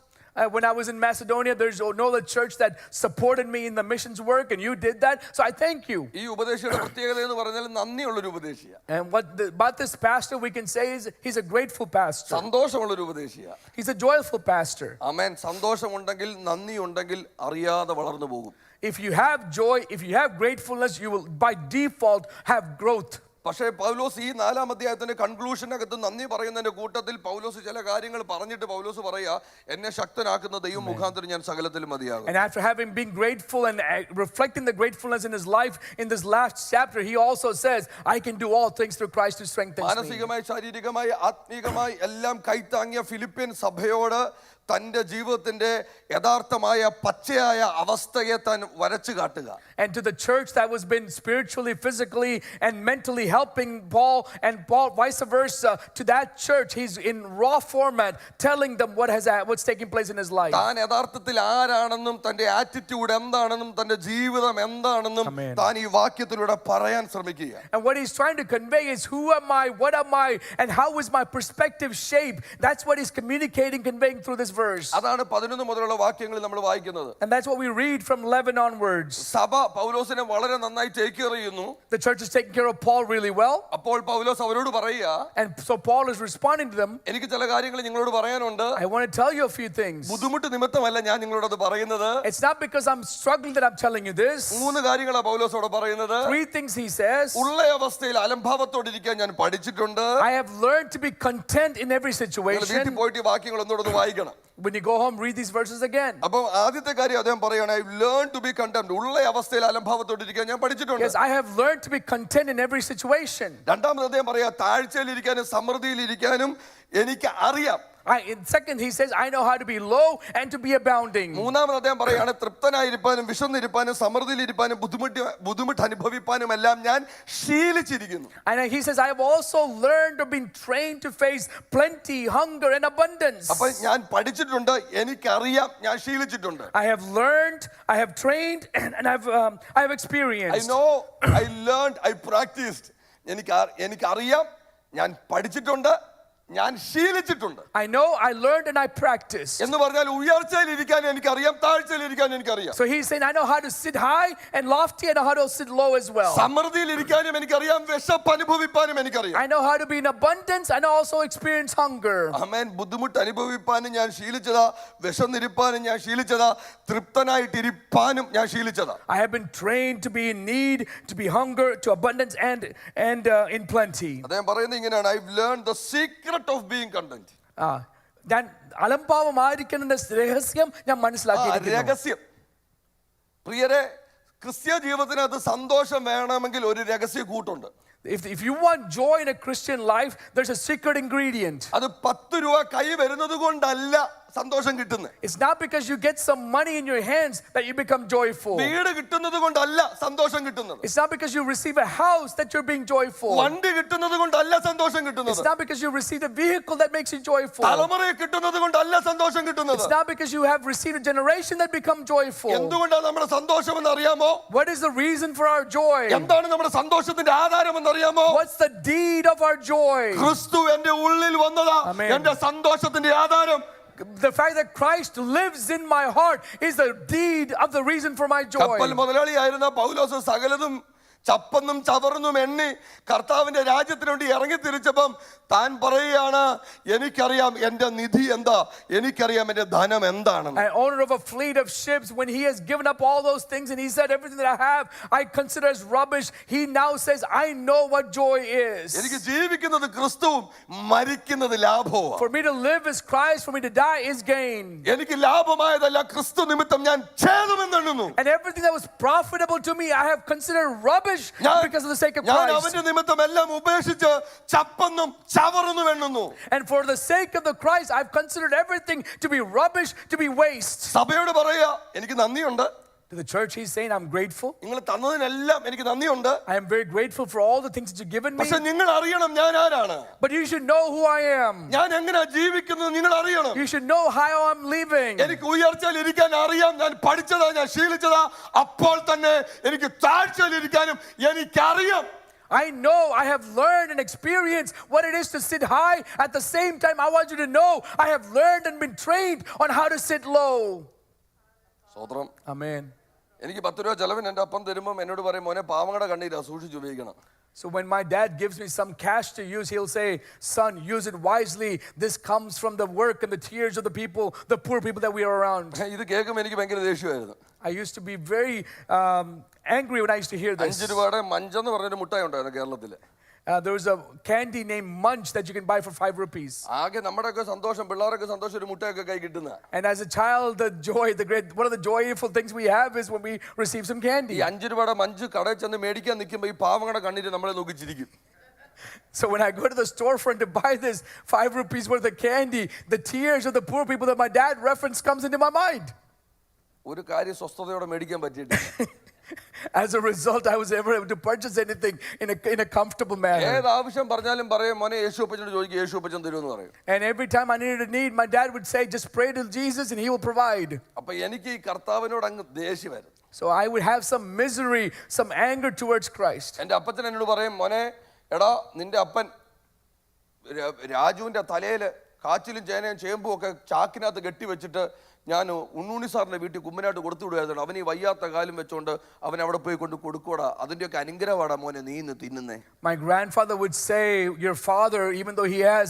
When I was in Macedonia, there's no other church that supported me in the missions work, and you did that, so I thank you. ഈ ഉപദേശിയുടെ പ്രത്യേകത എന്ന് പറഞ്ഞാൽ നന്ദിയുള്ളൊരു ഉപദേശിയാണ്. And about this pastor we can say is he's a grateful pastor. സന്തോഷമുള്ളൊരു ഉപദേശിയാണ്. He's a joyful pastor. ആമേൻ. സന്തോഷമുണ്ടെങ്കിൽ നന്ദിയുണ്ടെങ്കിൽ അറിയാതെ വളർന്നു പോകും. If you have joy, if you have gratefulness, you will by default have growth. പക്ഷേ പൗലോസ് ഈ 4-ാം അധ്യായത്തിന്റെ കൺക്ലൂഷനകത്ത് നന്ദി പറയുന്നതിന്റെ കൂട്ടത്തിൽ പൗലോസ് ചില കാര്യങ്ങൾ പറഞ്ഞിട്ട് പൗലോസ് പറയാ, എന്നെ ശക്തനാക്കുന്ന ദൈവം മുഖാന്തരം ഞാൻ സകലത്തിലും മതിയാകും. And after having been grateful and reflecting the gratefulness in his life in this last chapter, he also says, I can do all things through Christ who strengthens me. മാനസികമായി ശാരീരികമായി ആത്മീകമായി എല്ലാം കൈത്താങ്ങിയ ഫിലിപ്പിയൻ സഭയോട് തന്റെ ജീവിതത്തിന്റെ യഥാർത്ഥമായ പച്ചയായ അവസ്ഥയെ താൻ വരച്ചു കാട്ടുക. And to the church that was been spiritually, physically and mentally helping Paul, and Paul vice versa, to that church he's in raw format telling them what's taking place in his life. താൻ യഥാർത്ഥത്തിൽ ആരാണെന്നും തന്റെ ആറ്റിറ്റ്യൂഡ് എന്താണെന്നും തന്റെ ജീവിതം എന്താണെന്നും താൻ ഈ വാക്യത്തിലൂടെ പറയാൻ ശ്രമിക്കുക. And what he's trying to convey is, who am I, what am I, and how is my perspective shaped? That's what he's conveying through this verse. അതാണ് 11 മുതലുള്ള വാക്യങ്ങളിൽ നമ്മൾ വായിക്കുന്നത്. And that's what we read from 11 onwards. സഭ പൗലോസിനെ വളരെ നന്നായി ടേക്ക് കെയർ ചെയ്യുന്നു. The church is taking care of Paul really well. അപ്പോൾ പൗലോസ് അവരോട് പറയുക, And so Paul is responding to them. എനിക്ക് ചില കാര്യങ്ങൾ നിങ്ങളോട് പറയാനുണ്ട്. I want to tell you a few things. ബുദ്ധിമുട്ട് നിമിത്തമല്ല ഞാൻ നിങ്ങളോട് അത് പറയുന്നത്. It's not because I'm struggling that I'm telling you this. 3 കാര്യങ്ങളാണ് പൗലോസോട് പറയുന്നത്. 3 things he says. ഉള്ള അവസ്ഥയിൽ അലംഭാവത്തോടെ ഇരിക്കാൻ ഞാൻ പഠിച്ചിട്ടുണ്ട്. I have learned to be content in every വീട്ടിൽ situation. പോയിട്ട് ഈ വാക്യങ്ങൾ ഒന്നുകൂടെ വായിക്കണം. When you go home, read these verses again. അപ്പോൾ ആദ്യത്തെ കാര്യം അദ്ദേഹം പറയുകയാണ്, I learned to be content. ഉള്ള അവസ്ഥയിൽ അലംഭാവത്തോടെ ഇരിക്കാൻ ഞാൻ പഠിച്ചിട്ടുണ്ട്. Yes, I have learned to be content in every situation. രണ്ടാമത് അദ്ദേഹം പറയാ, താഴ്ചയിലിരിക്കാനും സമൃദ്ധിയിലിരിക്കാനും എനിക്ക് അറിയാം. Second, he says, I know how to be low and to be abounding. മൂന്നാമത് അദ്ദേഹം പറയാണ്, തൃപ്തനായിരിക്കാനും വിശന്നിരിക്കാനും സമൃദ്ധിയിലിരിക്കാനും ബുദ്ധിമുട്ട് അനുഭവിക്കാനും എല്ലാം ഞാൻ ശീലിച്ചിരിക്കുന്നു. And he says, I have also learned or been trained to face plenty, hunger and abundance. അപ്പോൾ ഞാൻ പഠിച്ചിട്ടുണ്ട്, എനിക്കറിയാം, ഞാൻ ശീലിച്ചിട്ടുണ്ട്. I have learned, I have trained, and I have experienced. I know, I learned, I practiced. എനിക്കറിയാം, ഞാൻ പഠിച്ചിട്ടുണ്ട്, ഞാൻ ശീലിച്ചിട്ടുണ്ട്. I know, I learned, and I practiced. എന്ന് പറഞ്ഞാൽ ഉയർച്ചയിൽ ഇരിക്കാൻ എനിക്കറിയാം, താഴ്ചയിൽ ഇരിക്കാൻ എനിക്കറിയാം. So he's saying, I know how to sit high and lofty, and I know how to sit low as well. സമൃദ്ധിയിൽ ഇരിക്കാനും എനിക്കറിയാം, വിശപ്പ് അനുഭവിക്കാനും എനിക്കറിയാം. I know how to be in abundance, and I also experience hunger. ആമേൻ. ബുദ്ധിമുട്ട് അനുഭവിക്കാനും ഞാൻ ശീലിച്ചതാ, വിശന്നിരിപ്പാനും ഞാൻ ശീലിച്ചതാ, തൃപ്തനായിട്ടിരിപ്പാനും ഞാൻ ശീലിച്ചതാ. I have been trained to be in need, to be hunger, to abundance, and in plenty. അദ്ദേഹം പറയുന്നത് ഇങ്ങനെയാണ്, I've learned the secret of being content. ഞാൻ അലംഭാവമായിരിക്കുന്ന രഹസ്യം ഞാൻ മനസ്സിലാക്കിയിരിക്കുന്നു. രഹസ്യം. പ്രിയരെ, ക്രിസ്ത്യ ജീവിതത്തിനകത്ത് സന്തോഷം വേണമെങ്കിൽ ഒരു രഹസ്യ കൂട്ടുണ്ട്. If you want joy in a Christian life, there's a secret ingredient. അത് 10 രൂപ കൈ വരുന്നത് കൊണ്ടല്ല സന്തോഷം കിട്ടുന്നത്. It's not because you get some money in your hands that you become joyful. വീട് കിട്ടുന്നത് കൊണ്ടല്ല സന്തോഷം കിട്ടുന്നത്. It's not because you receive a house that you're being joyful. വണ്ടി കിട്ടുന്നത് കൊണ്ടല്ല സന്തോഷം കിട്ടുന്നത്. It's not because you receive a vehicle that makes you joyful. തലമുറയെ കിട്ടുന്നത് കൊണ്ടല്ല സന്തോഷം കിട്ടുന്നത്. It's not because you have received a generation that become joyful. എന്തുകൊണ്ടാണ് നമ്മുടെ സന്തോഷം എന്ന് അറിയാമോ? What is the reason for our joy? എന്താണ് നമ്മുടെ സന്തോഷത്തിന്റെ ആധാരം എന്ന് അറിയാമോ? What's the deed of our joy? ക്രിസ്തു എൻ്റെ ഉള്ളിൽ വന്നതാ എൻ്റെ സന്തോഷത്തിന്റെ ആധാരം. The fact that Christ lives in my heart is the deed of the reason for my joy. കപ്പൽ മുതലാളിയായിരുന്ന പൗലോസ് സകലതും ചപ്പന്നും ചവർന്നും എണ്ണി കർത്താവിന്റെ രാജ്യത്തിന് വേണ്ടി ഇറങ്ങി തിരിച്ചപ്പം താൻ പറയുകയാണ്, എനിക്കറിയാം എൻ്റെ നിധി എന്താ, എനിക്കറിയാം എൻ്റെ ധനം എന്താണെന്ന്. An owner of a fleet of ships, when he has given up all those things and he said, everything that I have I consider as rubbish, he now says, I know what joy is. എനിക്ക് ജീവിക്കുന്നത് ക്രിസ്തുവും മരിക്കുന്നത് ലാഭവും. For me to live is Christ, for me to die is gain. എനിക്ക് ലാഭമായതല്ല ക്രിസ്തു നിമിത്തം ഞാൻ ഛേദമെന്നെണ്ണുന്നു. And everything that was profitable to me I have considered rubbish because of the sake of ഞാൻ Christ. അവന്റെ നിമിത്തം എല്ലാം ഉപേക്ഷിച്ച് ചപ്പന്നും ചവറന്നും എണ്ണുന്നു. And for the sake of the Christ I've considered everything to be rubbish, to be waste. സഭയോട് പറയാ, എനിക്ക് നന്ദിയുണ്ട്. To the church he's saying, I'm grateful. നിങ്ങൾ തന്നതിനെല്ലാം എനിക്ക് നന്ദിയുണ്ട്. I am very grateful for all the things that you've given me. പക്ഷെ നിങ്ങൾ അറിയണം ഞാൻ ആരാണ്. But you should know who I am. ഞാൻ എങ്ങനെയാ ജീവിക്കുന്നത് നിങ്ങൾ അറിയണം. You should know how I'm living. എനിക്ക് ഉയർച്ചയിൽ ഇരിക്കാൻ അറിയാം, ഞാൻ പഠിച്ചതാ, ഞാൻ ശീലിച്ചതാ. അപ്പോൾ തന്നെ എനിക്ക് താഴ്ചയിൽ ഇരിക്കാനും എനിക്കറിയാം. I know, I have learned and experienced what it is to sit high. At the same time, I want you to know, I have learned and been trained on how to sit low. സ്തോത്രം. Amen. എനിക്ക് 10 രൂപ ചെലവിന് എൻ്റെ അപ്പം തരുമ്പോൾ എന്നോട് പറയും, മോനെ പാവങ്ങളുടെ കണ്ണീരാ, സൂക്ഷിച്ച് ഉപയോഗിക്കണം. So when my dad gives me some cash to use, he'll say, son, use it wisely. This comes from the work and the tears of the people, the poor people that we are around. ഇത് കേൾക്കുമ്പോൾ എനിക്ക് ഭയങ്കര ദേഷ്യമായിരുന്നു. I used to be very angry when I used to hear this. 5 രൂപയുടെ മഞ്ചെന്ന് പറഞ്ഞൊരു മുട്ടായി ഉണ്ടായിരുന്നു കേരളത്തിൽ. There was a candy named Munch that you can buy for 5 rupees. ആകെ നമ്മുടെയൊക്കെ സന്തോഷം, പിള്ളേരൊക്കെ സന്തോഷം ഒരു മുട്ടായൊക്കെ കൈ കിട്ടുന്ന. And as a child, the joy, one of the joyful things we have is when we receive some candy. ഈ 5 രൂപയുടെ മഞ്ച് കടയിൽ ചെന്ന് മേടിക്കാൻ നിൽക്കുമ്പോൾ ഈ പാവങ്ങളുടെ കണ്ണീര് നമ്മളെ നോക്കിച്ചിരിക്കും. So when I go to the storefront to buy this 5 rupees worth of candy, the tears of the poor people that my dad referenced comes into my mind. ഒരു കാര്യം സ്വസ്ഥതയോടെ മേടിക്കാൻ പറ്റിയിട്ടില്ല. As a result, I was never able to purchase anything in a comfortable manner. ഏത് ആവശ്യം പറഞ്ഞാലും പറയും, മോനെ യേശുപ്പച്ചനോട് ചോദിക്കും, യേശുപ്പച്ചൻ തരുമെന്ന് പറയും. And every time I needed a need, my dad would say, just pray to Jesus and he will provide. അപ്പൊ എനിക്ക് ഈ കർത്താവിനോട് അങ്ങ് ദേഷ്യം വരും. So I would have some misery, some anger towards Christ. എൻ്റെ അപ്പച്ചൻ എന്നോട് പറയും, മോനെ എടാ നിന്റെ അപ്പൻ രാജുവിന്റെ തലയിൽ കാച്ചിലും ചേനയും ചേമ്പും ഒക്കെ ചാക്കിനകത്ത് കെട്ടി വെച്ചിട്ട് ഞാൻ ഉണ്ണുണ്ണി സാറിന്റെ വീട്ടിൽ കുമ്മനായിട്ട് കൊടുത്തു വിടുമായിരുന്നു. അവൻ ഈ വയ്യാത്ത കാലം വെച്ചോണ്ട് അവൻ അവിടെ പോയി കൊണ്ട് കൊടുക്കൂടാ. അതിന്റെയൊക്കെ അനുഗ്രഹമാടാ മോനെ നീ ഇന്ന് തിന്നുന്നേ. My grandfather would say, your father, even though he has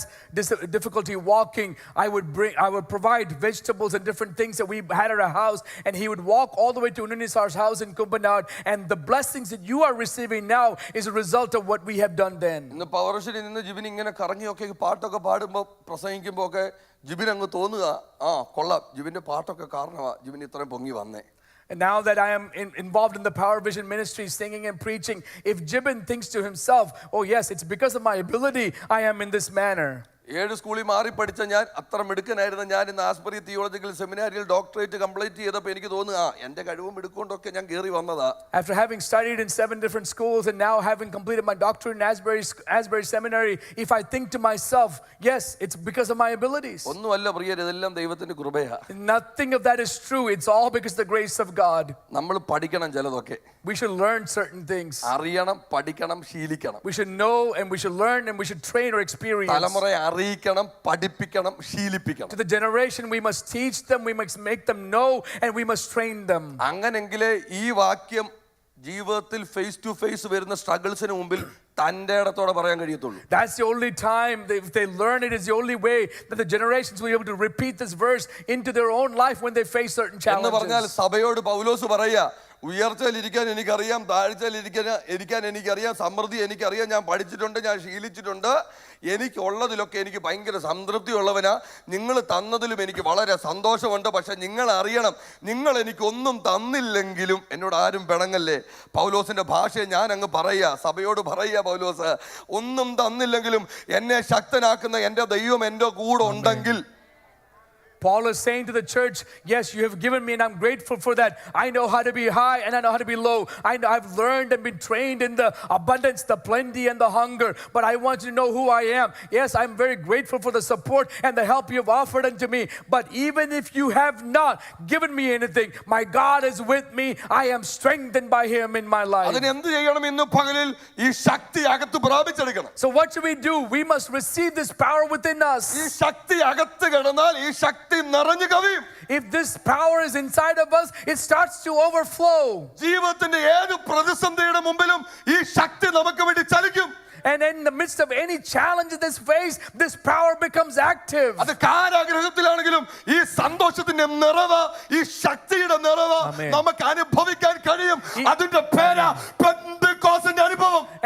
difficulty walking, I would provide vegetables and different things that we had at our house, and he would walk all the way to Ununisar's house in Kumbanad, and the blessings that you are receiving now is a result of what we have done then. ഇന്ന് പവർഷനിൽ നിന്ന് ജിബിൻ ഇങ്ങനെ കറങ്ങിയൊക്കെ പാട്ടൊക്കെ പാടുമ്പോൾ പ്രസംഗിക്കുമ്പോൾ ഒക്കെ ജിബിൻ അങ്ങ് തോന്നുക, ആ കൊള്ളാം, ജിബിന്റെ പാട്ടൊക്കെ കാരണമാ ജിബിൻ ഇത്രയും പൊങ്ങി വന്നേ. And now that I am involved in the Power Vision ministry, singing and preaching, if Jibin thinks to himself, oh yes, it's because of my ability I am in this manner. 7 സ്കൂളിൽ മാറി പഠിച്ച ഞാൻ, അത്ര മിടുക്കനായിരുന്ന ഞാൻ ഇന്ന് ആസ്പറി തിയോളജിക്കൽ സെമിനാരിയിൽ ഡോക്ടറേറ്റ് കംപ്ലീറ്റ് ചെയ്തപ്പോൾ എനിക്ക് തോന്നുക എൻ്റെ കഴിവും മിടുക്കൊണ്ടൊക്കെ ഞാൻ കയറി വന്നതാ. After having studied in 7 different schools and now having completed my doctorate in Asbury Seminary, if I think to myself, yes, it's because of my abilities. ഒന്നുമല്ല പ്രിയരെ, ഇതെല്ലാം ദൈവത്തിന്റെ കൃപയാ. Nothing of that is true. It's all because of the grace of God. നമ്മൾ പഠിക്കണം ചിലതൊക്കെ. We should learn certain things. അറിയണം, പഠിക്കണം, ശീലിക്കണം. We should know and we should learn and we should train or experience. തലമുറയെ അറിയിക്കണം, പഠിപ്പിക്കണം, ശീലിപ്പിക്കണം. To the generation we must teach them, we must make them know, and we must train them. അങ്ങനെങ്കിലേ ഈ വാക്യം ജീവിതത്തിൽ ഫേസ് ടു ഫേസ് വരുന്ന സ്ട്രഗിൾസിന് മുമ്പിൽ തന്റെ ഇടത്തോടെ പറയാൻ കഴിയത്തുള്ളൂ. That's the only time if they learn it, is the only way that the generations will be able to repeat this verse into their own life when they face certain challenges. എന്ന് പറഞ്ഞാൽ സഭയോട് പൗലോസ് പറയാ, ഉയർച്ചയിലിരിക്കാൻ എനിക്കറിയാം, താഴ്ചയിലിരിക്കാൻ എനിക്കറിയാം, സമൃദ്ധി എനിക്കറിയാം, ഞാൻ പഠിച്ചിട്ടുണ്ട്, ഞാൻ ശീലിച്ചിട്ടുണ്ട്, എനിക്കുള്ളതിലൊക്കെ എനിക്ക് ഭയങ്കര സംതൃപ്തി ഉള്ളവനാ, നിങ്ങൾ തന്നതിലും എനിക്ക് വളരെ സന്തോഷമുണ്ട്. പക്ഷെ നിങ്ങൾ അറിയണം, നിങ്ങൾ എനിക്കൊന്നും തന്നില്ലെങ്കിലും എന്നോട് ആരും പിണങ്ങല്ലേ. പൗലോസിന്റെ ഭാഷയെ ഞാൻ അങ്ങ് പറയുക, സഭയോട് പറയുക, പൗലോസ് ഒന്നും തന്നില്ലെങ്കിലും എന്നെ ശക്തനാക്കുന്ന എൻ്റെ ദൈവം എൻ്റെ കൂടെ ഉണ്ടെങ്കിൽ. Paul is saying to the church, yes, you have given me and I'm grateful for that. I know how to be high and I know how to be low. I've learned and been trained in the abundance, the plenty and the hunger. But I want you to know who I am. Yes, I'm very grateful for the support and the help you have offered unto me. But even if you have not given me anything, my God is with me. I am strengthened by him in my life. So what should we do? We must receive this power within us. If this power is inside of us, it starts to overflow. And in the midst of any challenge in this phase, this power becomes active.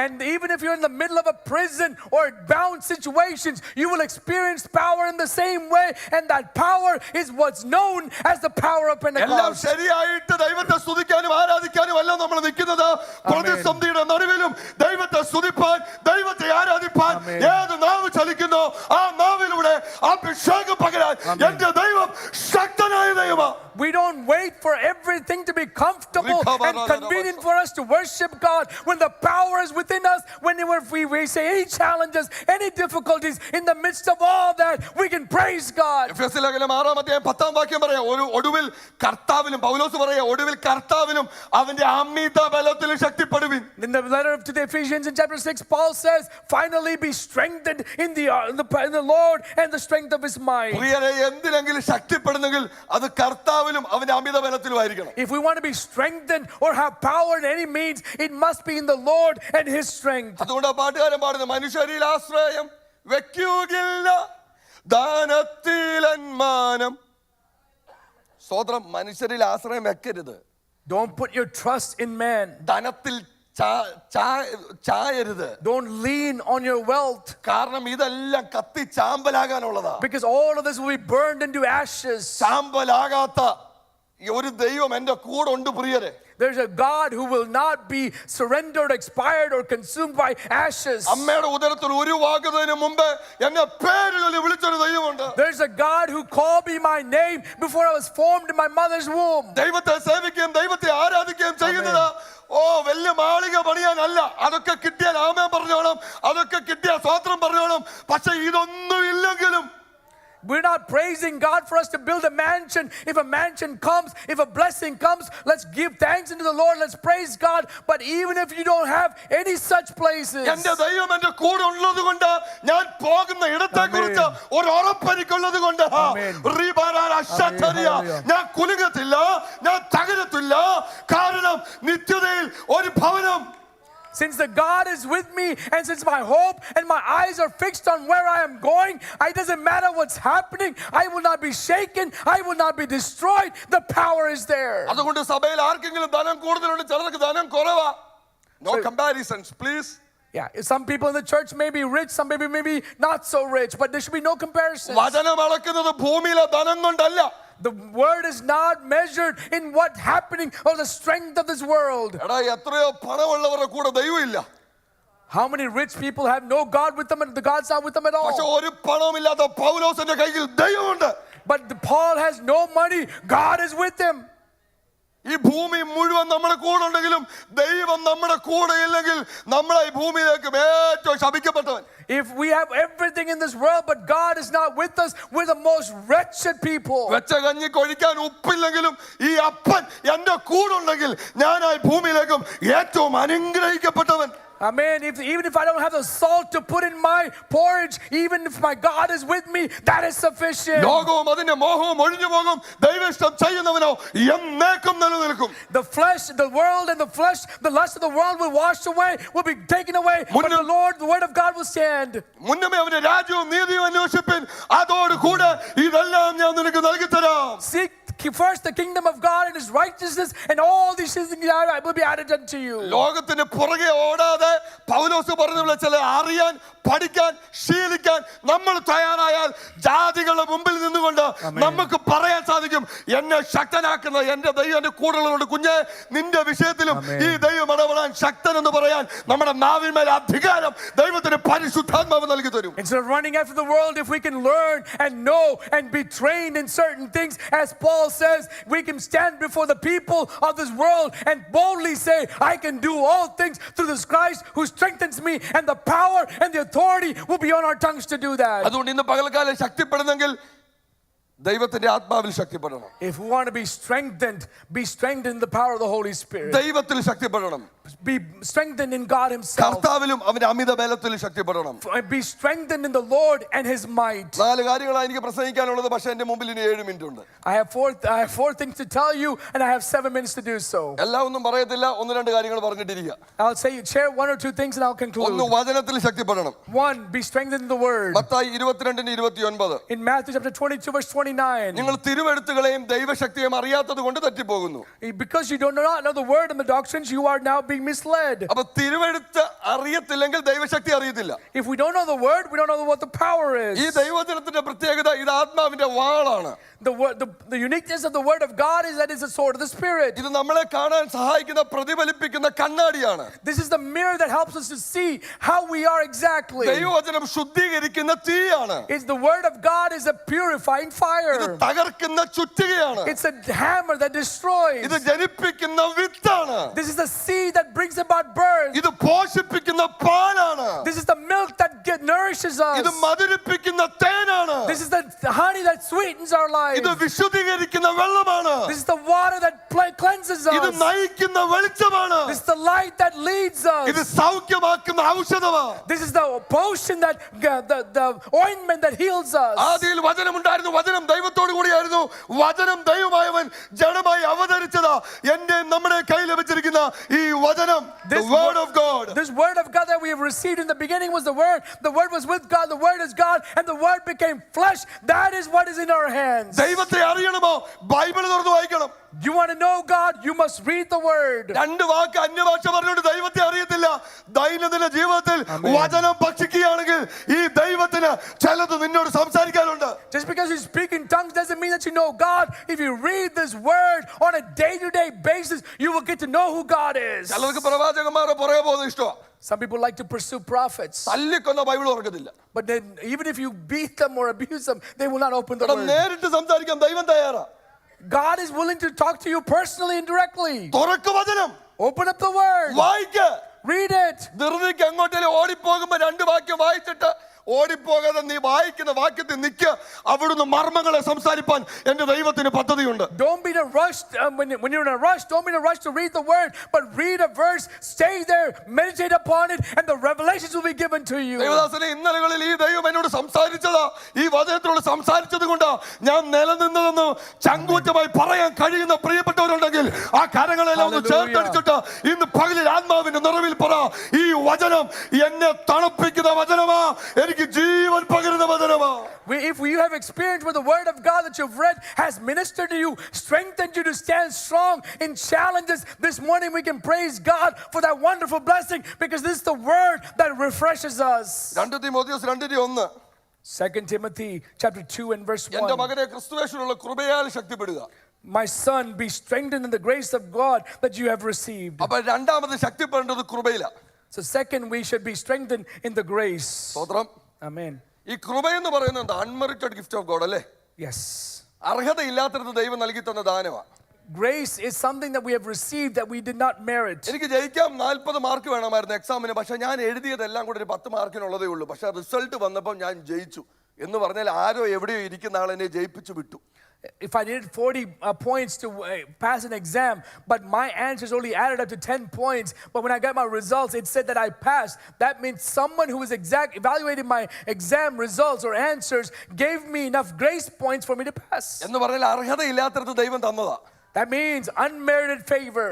And even if you're in the middle of a prison or bound situations, you will experience power in the same way, and that power is what's known as the power of Pentecost. ദൈവത്തെ ആരാധിപ്പാൻ ഏത് നാവ് ചലിക്കുന്നോ ആ നാവിലൂടെ അഭിഷേകം പകരാൻ എൻ്റെ ദൈവം ശക്തനായ ദൈവമാണ്. We don't wait for everything to be comfortable and convenient for us to worship God. When the power is within us, whenever we face any challenges, any difficulties, in the midst of all that, we can praise God. എഫെസ്യലേഖനം 6-10 വാക്യം പറയാം, ഒടുവിൽ കർത്താവിലും പൗലോസ് പറയാ, ഒടുവിൽ കർത്താവിലും അവന്റെ അമിത ബലത്തിൽ ശക്തിപ്പെടുവിൻ. In the letter to the Ephesians in chapter 6, Paul says, finally be strengthened in the Lord and the strength of his might. പ്രിയരേ, എന്തിനെങ്കിലും ശക്തിപ്പെടുന്നെങ്കിൽ അത് കർത്താവിലും അവന്റെ അമിത ബലത്തിലുമായിരിക്കണം. If we want to be strengthened or have power in any means, it must be in the Lord and his strength. അതുകൊണ്ട് പാട്ടുകാരൻ പാടുന്നത്, മനുഷ്യരിൽ ആശ്രയം വെക്കുകയില്ല, ദാനത്തിലന്മാനം. സ്വതന്ത്രം, മനുഷ്യരിൽ ആശ്രയം വെക്കരുത്. Don't put your trust in man. ധനത്തിൽ ചായരുത്. Don't lean on your wealth. കാരണം ഇതെല്ലാം കത്തി ചാമ്പലാകാനുള്ളതാ. Because all of this will be burned into ashes. ചാമ്പലാകാത്ത ഒരു ദൈവം എൻ്റെ കൂടെ ഉണ്ട് പ്രിയരെ. There's a God who will not be surrendered, expired or consumed by ashes. അമ്മയുടെ ഉദരത്തിൽ ഉരുവാകുന്നതിന് മുമ്പ് എന്നെ പേര് ചൊല്ലി വിളിച്ചൊരു ദൈവമുണ്ട്. There's a God who called me my name before I was formed in my mother's womb. ദൈവത്തെ സേവിക്കുകയും ദൈവത്തെ ആരാധിക്കുകയും ചെയ്യുന്നത് വലിയ മാളിക പണിയാനല്ല. അതൊക്കെ കിട്ടിയാൽ ആമേൻ പറഞ്ഞോളും, അതൊക്കെ കിട്ടിയാൽ സ്തോത്രം പറഞ്ഞോളും. പക്ഷെ ഇതൊന്നും ഇല്ലെങ്കിലും We're not praising God for us to build a mansion. If a mansion comes, if a blessing comes, let's give thanks unto the Lord. Let's praise God. But even if you don't have any such places, എന്റെ ദൈവം എന്റെ കൂടെ ഉള്ളത് കൊണ്ട് ഞാൻ പോകുന്ന ഇടത്തെ കുറിച്ച് ഒരു ഉറപ്പെനിക്കുള്ളത് കൊണ്ട് ഞാൻ കുലുങ്ങത്തില്ല, ഞാൻ തകരത്തില്ല. കാരണം നിത്യതയിൽ ഒരു ഭവനം. since the God is with me, and since my hope and my eyes are fixed on where I am going, it doesn't matter what's happening. I will not be shaken. I will not be destroyed. The power is there. അതുകൊണ്ട് സഭയിൽ ആർക്കെങ്കിലും ധനം കൂടുതലുണ്ട്, ചിലർക്ക് ധനം കുറവാ. No comparisons, please. Yeah, some people in the church may be rich, some people may be not so rich, but there should be no comparison. വചനം അളക്കുന്നത് ഭൂമിയിലെ ധനം കൊണ്ടല്ല. The word is not measured in what's happening or the strength of this world. എടാ എത്രയോ പണമുള്ളവരുടെ കൂടെ ദൈവമില്ല. How many rich people have no God with them and the God's not with them at all? പക്ഷെ ഒരു പണമില്ലാത്ത പൗലോസിന്റെ കയ്യിൽ ദൈവമുണ്ട്. But Paul has no money. God is with him. ഈ ഭൂമി മുഴുവൻ നമ്മുടെ കൂടെ ഉണ്ടെങ്കിലും ദൈവം നമ്മുടെ കൂടെ ഇല്ലെങ്കിൽ നമ്മളെ ഈ ഭൂമിയിലേക്ക് ഏറ്റവും ശപിക്കപ്പെട്ടവൻ. If we have everything in this world but God is not with us, we're the most wretched people. വെച്ച കഞ്ഞി കൊഴിക്കാൻ ഉപ്പില്ലെങ്കിലും ഈ അപ്പൻ എന്റെ കൂടെ ഉണ്ടെങ്കിൽ ഞാനായി ഭൂമിയിലേക്കും ഏറ്റവും അനുഗ്രഹിക്കപ്പെട്ടവൻ. Amen. Even if I don't have the salt to put in my porridge, even if my God is with me, that is sufficient. ലോകവും അതിന്റെ മോഹവും ഒഴിഞ്ഞു പോകും, ദൈവഇഷ്ടം ചെയ്യുന്നവനോ എന്നേക്കും നിലനിൽക്കും. The flesh, the world and the flesh, the lust of the world will wash away, will be taken away, but the Lord, the word of God will stand. മുന്നമേ അവന്റെ രാജ്യവും നീതിയും അന്വേഷിപ്പിൻ, അതോടുകൂടെ ഇതെല്ലാം ഞാൻ നിനക്ക് നൽകി തരാം. Seek first the kingdom of God and his righteousness, and all these things will be added unto you. ലോകത്തിന് പുറകെ ഓടാതെ പൗലോസ് പറഞ്ഞ ചില അറിയാൻ, പഠിക്കാൻ, ശീലിക്കാൻ നമ്മൾ തയ്യാറായാൽ ജാതികളുടെ മുമ്പിൽ നിന്നുകൊണ്ട് നമുക്ക് പറയാൻ സാധിക്കും, എന്നെ ശക്തനാക്കുന്ന എന്റെ ദൈവം എന്റെ കൂടെയുള്ളതുകൊണ്ട് കുഞ്ഞെ നിന്റെ വിഷയത്തിലും ഈ ദൈവം ഇടപെടാൻ ശക്തൻ എന്ന് പറയാൻ നമ്മുടെ നാവിന്മേൽ അധികാരം ദൈവത്തിന് പരിശുദ്ധാത്മാവ് നൽകി തരും. Instead of running after the world, if we can learn and know and be trained in certain things, as Paul says, we can stand before the people of this world and boldly say, I can do all things through this Christ who strengthens me, and the power and the authority will be on our tongues to do that. അതുകൊണ്ട് ഇന്ന് പകൽക്കാലം ശക്തിപ്പെടുന്നെങ്കിൽ ദൈവത്തിന്റെ ആത്മാവിൽ ശക്തിപ്പെടണം. If we want to be strengthened in the power of the Holy Spirit. ദൈവത്തിൽ ശക്തിപ്പെടണം. Be strengthened in God himself. കർത്താവിലും അവന്റെ അമിത ബലത്തിൽ ശക്തിപ്പെടണം. Be strengthened in the Lord and his might. നാല് കാര്യങ്ങളാണ് എനിക്ക് പ്രസംഗിക്കാനുള്ളത്, പക്ഷേ എന്റെ മുമ്പിൽ ഇനി 7 മിനിറ്റ് ഉണ്ട്. I have four things to tell you, and I have 7 minutes to do so. എല്ലാം ഒന്നും പറയത്തില്ല, 1-2 കാര്യങ്ങൾ പറഞ്ഞിട്ടിരിക്കുക. I'll share 1 or 2 things and I'll conclude. ഒന്ന് വചനത്തിൽ ശക്തിപ്പെടണം. 1, be strengthened in the word. Mathai 22:29. In Matthew chapter 22 verse 29. നിങ്ങൾ തിരുവെഴുത്തുകളെയും ദൈവശക്തിയെയും അറിയാത്തത് കൊണ്ട് തെറ്റിപ്പോകുന്നു. Because you do not know the word and the doctrines, you are now being misled. അപ്പോൾ തിരുവെഴുത്ത് അറിയത്തില്ലെങ്കിൽ ദൈവശക്തി അറിയത്തില്ല. If we don't know the word, we don't know what the power is. ഈ ദൈവവചനത്തിന്റെ പ്രത്യേകത ഇത് ആത്മാവിന്റെ വാളാണ്. The uniqueness of the word of God is that it's a sword of the Spirit. ഇത് നമ്മളെ കാണാൻ സഹായിക്കുന്ന പ്രതിഫലിപ്പിക്കുന്ന കണ്ണാടിയാണ്. This is the mirror that helps us to see how we are exactly. ദൈവവചനം ശുദ്ധീകരിക്കുന്ന തീയാണ്. It's the word of God is a purifying fire. ഇത് തകർക്കുന്ന ചുറ്റികയാണ്. It's a hammer that destroys. ഇത് ജനിപ്പിക്കുന്ന വിത്താണ്. This is the seed that brings about birth. ഇത് പോഷിപ്പിക്കുന്ന പാലാണ്. This is the milk that nourishes us. ഇത് മധുരിപ്പിക്കുന്ന തേനാണ്. This is the honey that sweetens our lives. ഇത് വിശുദ്ധീകരിക്കുന്ന വെള്ളമാണ്. This is the water that cleanses us. ഇത് നയിക്കുന്ന വെളിച്ചമാണ്. This is the light that leads us. ഇത് സൗഖ്യമാക്കുന്ന ഔഷധമാണ്. This is the potion that the ointment that heals us. ആദിയിൽ വചനമുണ്ടായിരുന്നു, വചനം ദൈവത്തോടു കൂടിയായിരുന്നു, വചനം ദൈവമായവൻ ജഡമായി അവതരിച്ചതാ. എന്റെ നമ്മുടെ കയ്യിൽ ലഭിച്ചിരിക്കുന്ന ഈ വചനം, the word of God. This word of God that we have received in the beginning was the word. The word was with God. The word is God, and the word became flesh. That is what is in our hands. ദൈവത്തെ അറിയണമോ? ബൈബിൾ തുറന്ന് വായിക്കണം. You want to know God? You must read the word. 2 വാക്ക് അന്യഭാഷ പറഞ്ഞുകൊണ്ട് ദൈവത്തെ അറിയത്തില്ല. ദൈനംദിന ജീവിതത്തിൽ വചനം ഭക്ഷിക്കുകയാണെങ്കിൽ ഈ ദൈവത്തിന് ചിലത് നിന്നോട് സംസാരിക്കാനുണ്ട്. Just because you speak in tongues doesn't mean that you know God. If you read this word on a day-to-day basis, you will get to know who God is. ചിലർക്ക് പ്രവാചകന്മാരെ പുറകെ പോകുന്നത് ഇഷ്ടമാണ്. Some people like to pursue prophets. തല്ലിക്കൊന്ന ബൈബിൾ തുറക്കത്തില്ല. But then even if you beat them or abuse them, they will not open the word. നേരിട്ട് സംസാരിക്കാൻ ദൈവം തയ്യാറാ. God is willing to talk to you personally and directly. തുറക്ക് വചനം. Open up the word. വായിക്ക്. Read it. ധൃതിക്ക് അങ്ങോട്ടേലും ഓടിപ്പോകുമ്പോ 2 വാക്യം വായിച്ചിട്ട് ഓടിപ്പോകാതെ നീ വായിക്കുന്ന വാക്യത്തിൽ നിൽക്കുക. അവിടുന്ന് മർമ്മങ്ങളെ സംസാരിപ്പാൻ എന്റെ ദൈവത്തിന് പദ്ധതിയുണ്ട്. Don't be in a rush when you're in a rush. Don't be in a rush to read the word, but read a verse, stay there, meditate upon it, and the revelations will be given to you. ദൈവദാസനെ, ഇന്നലകളിൽ ഈ ദൈവം എന്നോട് സംസാരിച്ചതാ, ഈ വചനത്തോട് സംസാരിച്ചത് കൊണ്ടാ ഞാൻ നിലനിന്നതെന്ന് ചങ്കൂറ്റമായി പറയാൻ കഴിയുന്ന പ്രിയപ്പെട്ടവരുണ്ടെങ്കിൽ ആ കരങ്ങളെല്ലാം ഒന്ന് ചേർത്തടിച്ചിട്ട് ഇന്ന് പകലിൽ ആത്മാവിന്റെ നിറവിൽ പറ, ഈ വചനം എന്നെ തണുപ്പിക്കുന്ന വചനമാ, എനിക്ക് ജീവൻ പകരുന്ന വചനമാ. If you have experienced where the word of God that you've read has ministered to you, strengthened you to stand strong in challenges, this morning we can praise God for that wonderful blessing, because this is the word that refreshes us. 2 തിമോഥെയോസ് 2:1 2 Timothy chapter 2 and verse എന്റെ 1. മകനെ ക്രിസ്തുയേശുവിലുള്ള കൃപയാൽ ശക്തിപ്പെടുക. My son, be strengthened in the grace of God that you have received. അപ്പൊ രണ്ടാമത് ശക്തിപ്പെടേണ്ടത് കൃപയില. So second, we should be strengthened in the grace. സ്തോത്രം. Amen. ഈ കൃപയെന്ന് പറയുന്നത് അൺമെറിറ്റഡ് ഗിഫ്റ്റ് ഓഫ് ഗോഡ് അല്ലേ? Yes. അർഹതയില്ലാത്തത് ദൈവം നൽകി തന്ന ദാനമാണ്. Grace is something that we have received that we did not merit. എനിക്ക് ജയിക്കാൻ 40 മാർക്ക് വേണമായിരുന്നു എക്സാമിന്. പക്ഷെ ഞാൻ എഴുതിയതെല്ലാം കൂടെ ഒരു 10 മാർക്കിനുള്ളതേ ഉള്ളൂ. പക്ഷെ റിസൾട്ട് വന്നപ്പോൾ ഞാൻ ജയിച്ചു എന്ന് പറഞ്ഞാൽ ആരോ എവിടെയോ ഇരിക്കുന്ന ആളെന്നെ ജയിപ്പിച്ചു വിട്ടു. If I needed 40 points to pass an exam, but my answers only added up to 10 points, but when I got my results, it said that I passed. That means someone who was evaluating my exam results or answers gave me enough grace points for me to pass. എന്ന് പറഞ്ഞാൽ അർഹതയില്ലാത്തത് ദൈവം തന്നതാ. That means unmerited favor.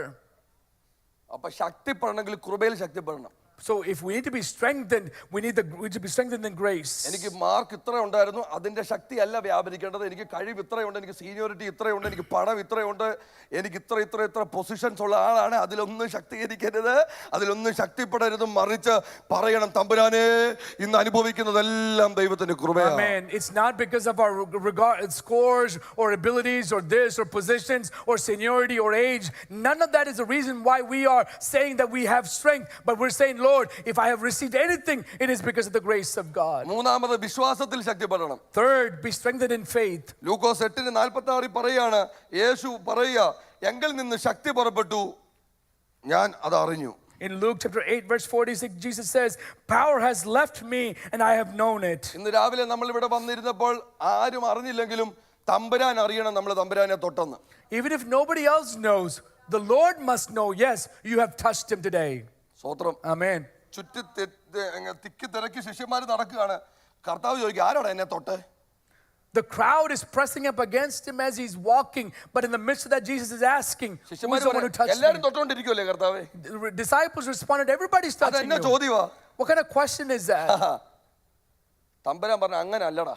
അപ്പൊ ശക്തിപ്പെടണമെങ്കിൽ കൃപയിൽ ശക്തിപ്പെടണം. So if we need to be strengthened, we need to be strengthened in grace. എനിക്ക് മാർക്ക് ഇത്ര ഉണ്ടായിരുന്നു, അതിന്റെ ശക്തിയല്ല വ്യാപരിക്കേണ്ടത്. എനിക്ക് കഴിവ് ഇത്രയുണ്ട്, എനിക്ക് സീനിയോറിറ്റി ഇത്രയുണ്ട്, എനിക്ക് പണം ഇത്രയുണ്ട്, എനിക്ക് ഇത്ര പൊസിഷൻസ് ഉള്ള ആളാണ്, അതിലൊന്നും ശക്തീകരിക്കരുത്, അതിലൊന്നും ശക്തിപ്പെടരുത്. മറിച്ച് പറയണം, തമ്പുരാനെ ഇന്ന് അനുഭവിക്കുന്നതെല്ലാം ദൈവത്തിന്റെ കൃപയാണ്. Amen. It's not because of our scores or abilities or this or positions or seniority or age. None of that is the reason why we are saying that we have strength, but we're saying, Lord, if I have received anything, it is because of the grace of God. മൂന്നാമത് വിശ്വാസത്തിൽ ശക്തിപ്പെടണം. Third, be strengthened in faith. ലൂക്കോസ് 8:46 പറയാണ്, യേശു പറയുക, എങ്കിൽ നിന്ന് ശക്തി പുറപ്പെട്ടു, ഞാൻ അത് അറിഞ്ഞു. In Luke chapter 8 verse 46, Jesus says, power has left me and I have known it. ഇന്ന് രാവിലെ നമ്മൾ ഇവിടെ വന്നിരുന്നപ്പോൾ ആരും അറിഞ്ഞില്ലെങ്കിലും തമ്പുരാൻ അറിയണം നമ്മൾ തമ്പുരാനെ തൊട്ടെന്ന്. Even if nobody else knows, the Lord must know, yes, you have touched him today. സ്തോത്രം. Amen. ചുറ്റി തിക്കി തിരക്കി ശിഷ്യന്മാർ നടക്കുകയാണ്. കർത്താവ് ചോദിക്കുക, ആരോടാ എന്നെ തൊട്ട്? The crowd is pressing up against him as he's walking, but in the midst of that, Jesus is asking, who is the one who touched എല്ലാരും me? തൊട്ടോണ്ടിരിക്കുമല്ലേ കർത്താവേ? The disciples responded, everybody's touching അതെന്നെ you. ചോദ്യവാ. What kind of question is that? തമ്പുരാൻ പറഞ്ഞ അങ്ങനെ അല്ലടാ,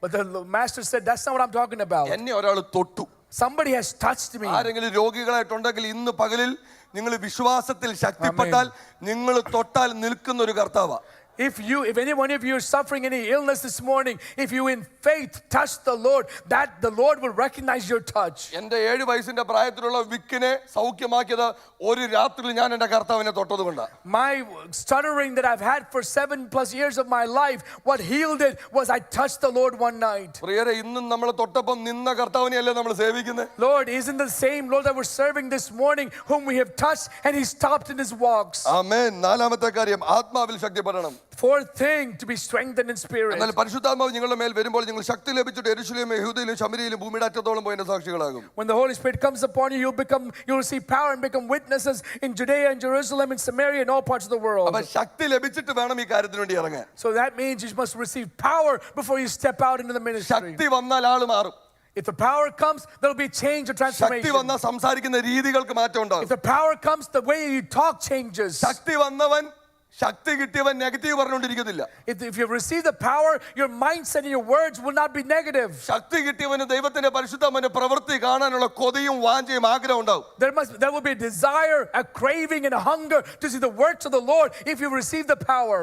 But the master said, that's not what I'm talking about. എന്നെ ഒരാൾ തൊട്ടു. Somebody has touched me. ആരെങ്കിലും രോഗികളായിട്ടുണ്ടെങ്കിൽ ഇന്ന് പകലിൽ നിങ്ങൾ വിശ്വാസത്തിൽ ശക്തിപ്പെട്ടാൽ നിങ്ങൾ തൊട്ടാൽ നിൽക്കുന്ന ഒരു കർത്താവാ. If any one of you are suffering any illness this morning, if you in faith touch the Lord, that the Lord will recognize your touch. എൻ്റെ 7 വയസ്സിന്റെ പ്രായത്തിലുള്ള വിക്കിനെ സൗഖ്യമാക്കിയത് ഒരു രാത്രിയിൽ ഞാൻ എൻ്റെ കർത്താവിനെ തൊട്ടതുകൊണ്ടാണ്. My stuttering that I've had for 7+ years of my life, what healed it was I touched the Lord one night. പ്രിയരെ, ഇന്നും നമ്മൾ തൊട്ടപ്പം നിന്ന കർത്താവിനെയല്ലേ നമ്മൾ സേവിക്കുന്നത്? Lord, isn't the same Lord that we're serving this morning, whom we have touched, and he stopped in his walks. ആമേൻ. നാലാമത്തെ കാര്യം, ആത്മാവിൽ ശക്തിപ്പെടണം. Fourth thing, to be strengthened in spirit. എന്നാൽ പരിശുദ്ധാത്മാവ് നിങ്ങളുടെ മേൽ വരുമ്പോൾ നിങ്ങൾ ശക്തി ലഭിച്ചിട്ട് യെരൂശലേമിലും യഹൂദയിലും ശമരിയയിലും ഭൂമിയുടെ അറ്റത്തോളം പോയതിന്റെ സാക്ഷികളാകും. When the Holy Spirit comes upon you, you'll receive power and become witnesses in Judea and Jerusalem and Samaria and all parts of the world. അപ്പോൾ ശക്തി ലഭിച്ചിട്ട് വേണം ഈ കാര്യത്തിന് വേണ്ടി ഇറങ്ങാൻ. So that means you must receive power before you step out into the ministry. ശക്തി വന്നാൽ ആള് മാറും. If the power comes, there'll be change or Shakti transformation. വന്നാൽ സംസാരിക്കുന്ന രീതികൾക്ക് മാറ്റം ഉണ്ടാകും. If the power comes, the way you talk changes. ശക്തി വന്നവൻ ശക്തി കിട്ടിയവൻ negative പറഞ്ഞുകൊണ്ടിരിക്കുന്നില്ല. If you receive the power, your mindset and your words will not be negative. ശക്തി കിട്ടിയവന് ദൈവത്തിന്റെ പരിശുദ്ധാത്മാവിന്റെ പ്രവൃത്തി കാണാനുള്ള കൊതിയും വാഞ്ചയും ആഗ്രഹം ഉണ്ടാവും. There will be a desire, a craving, and a hunger to see the works of the Lord if you receive the power.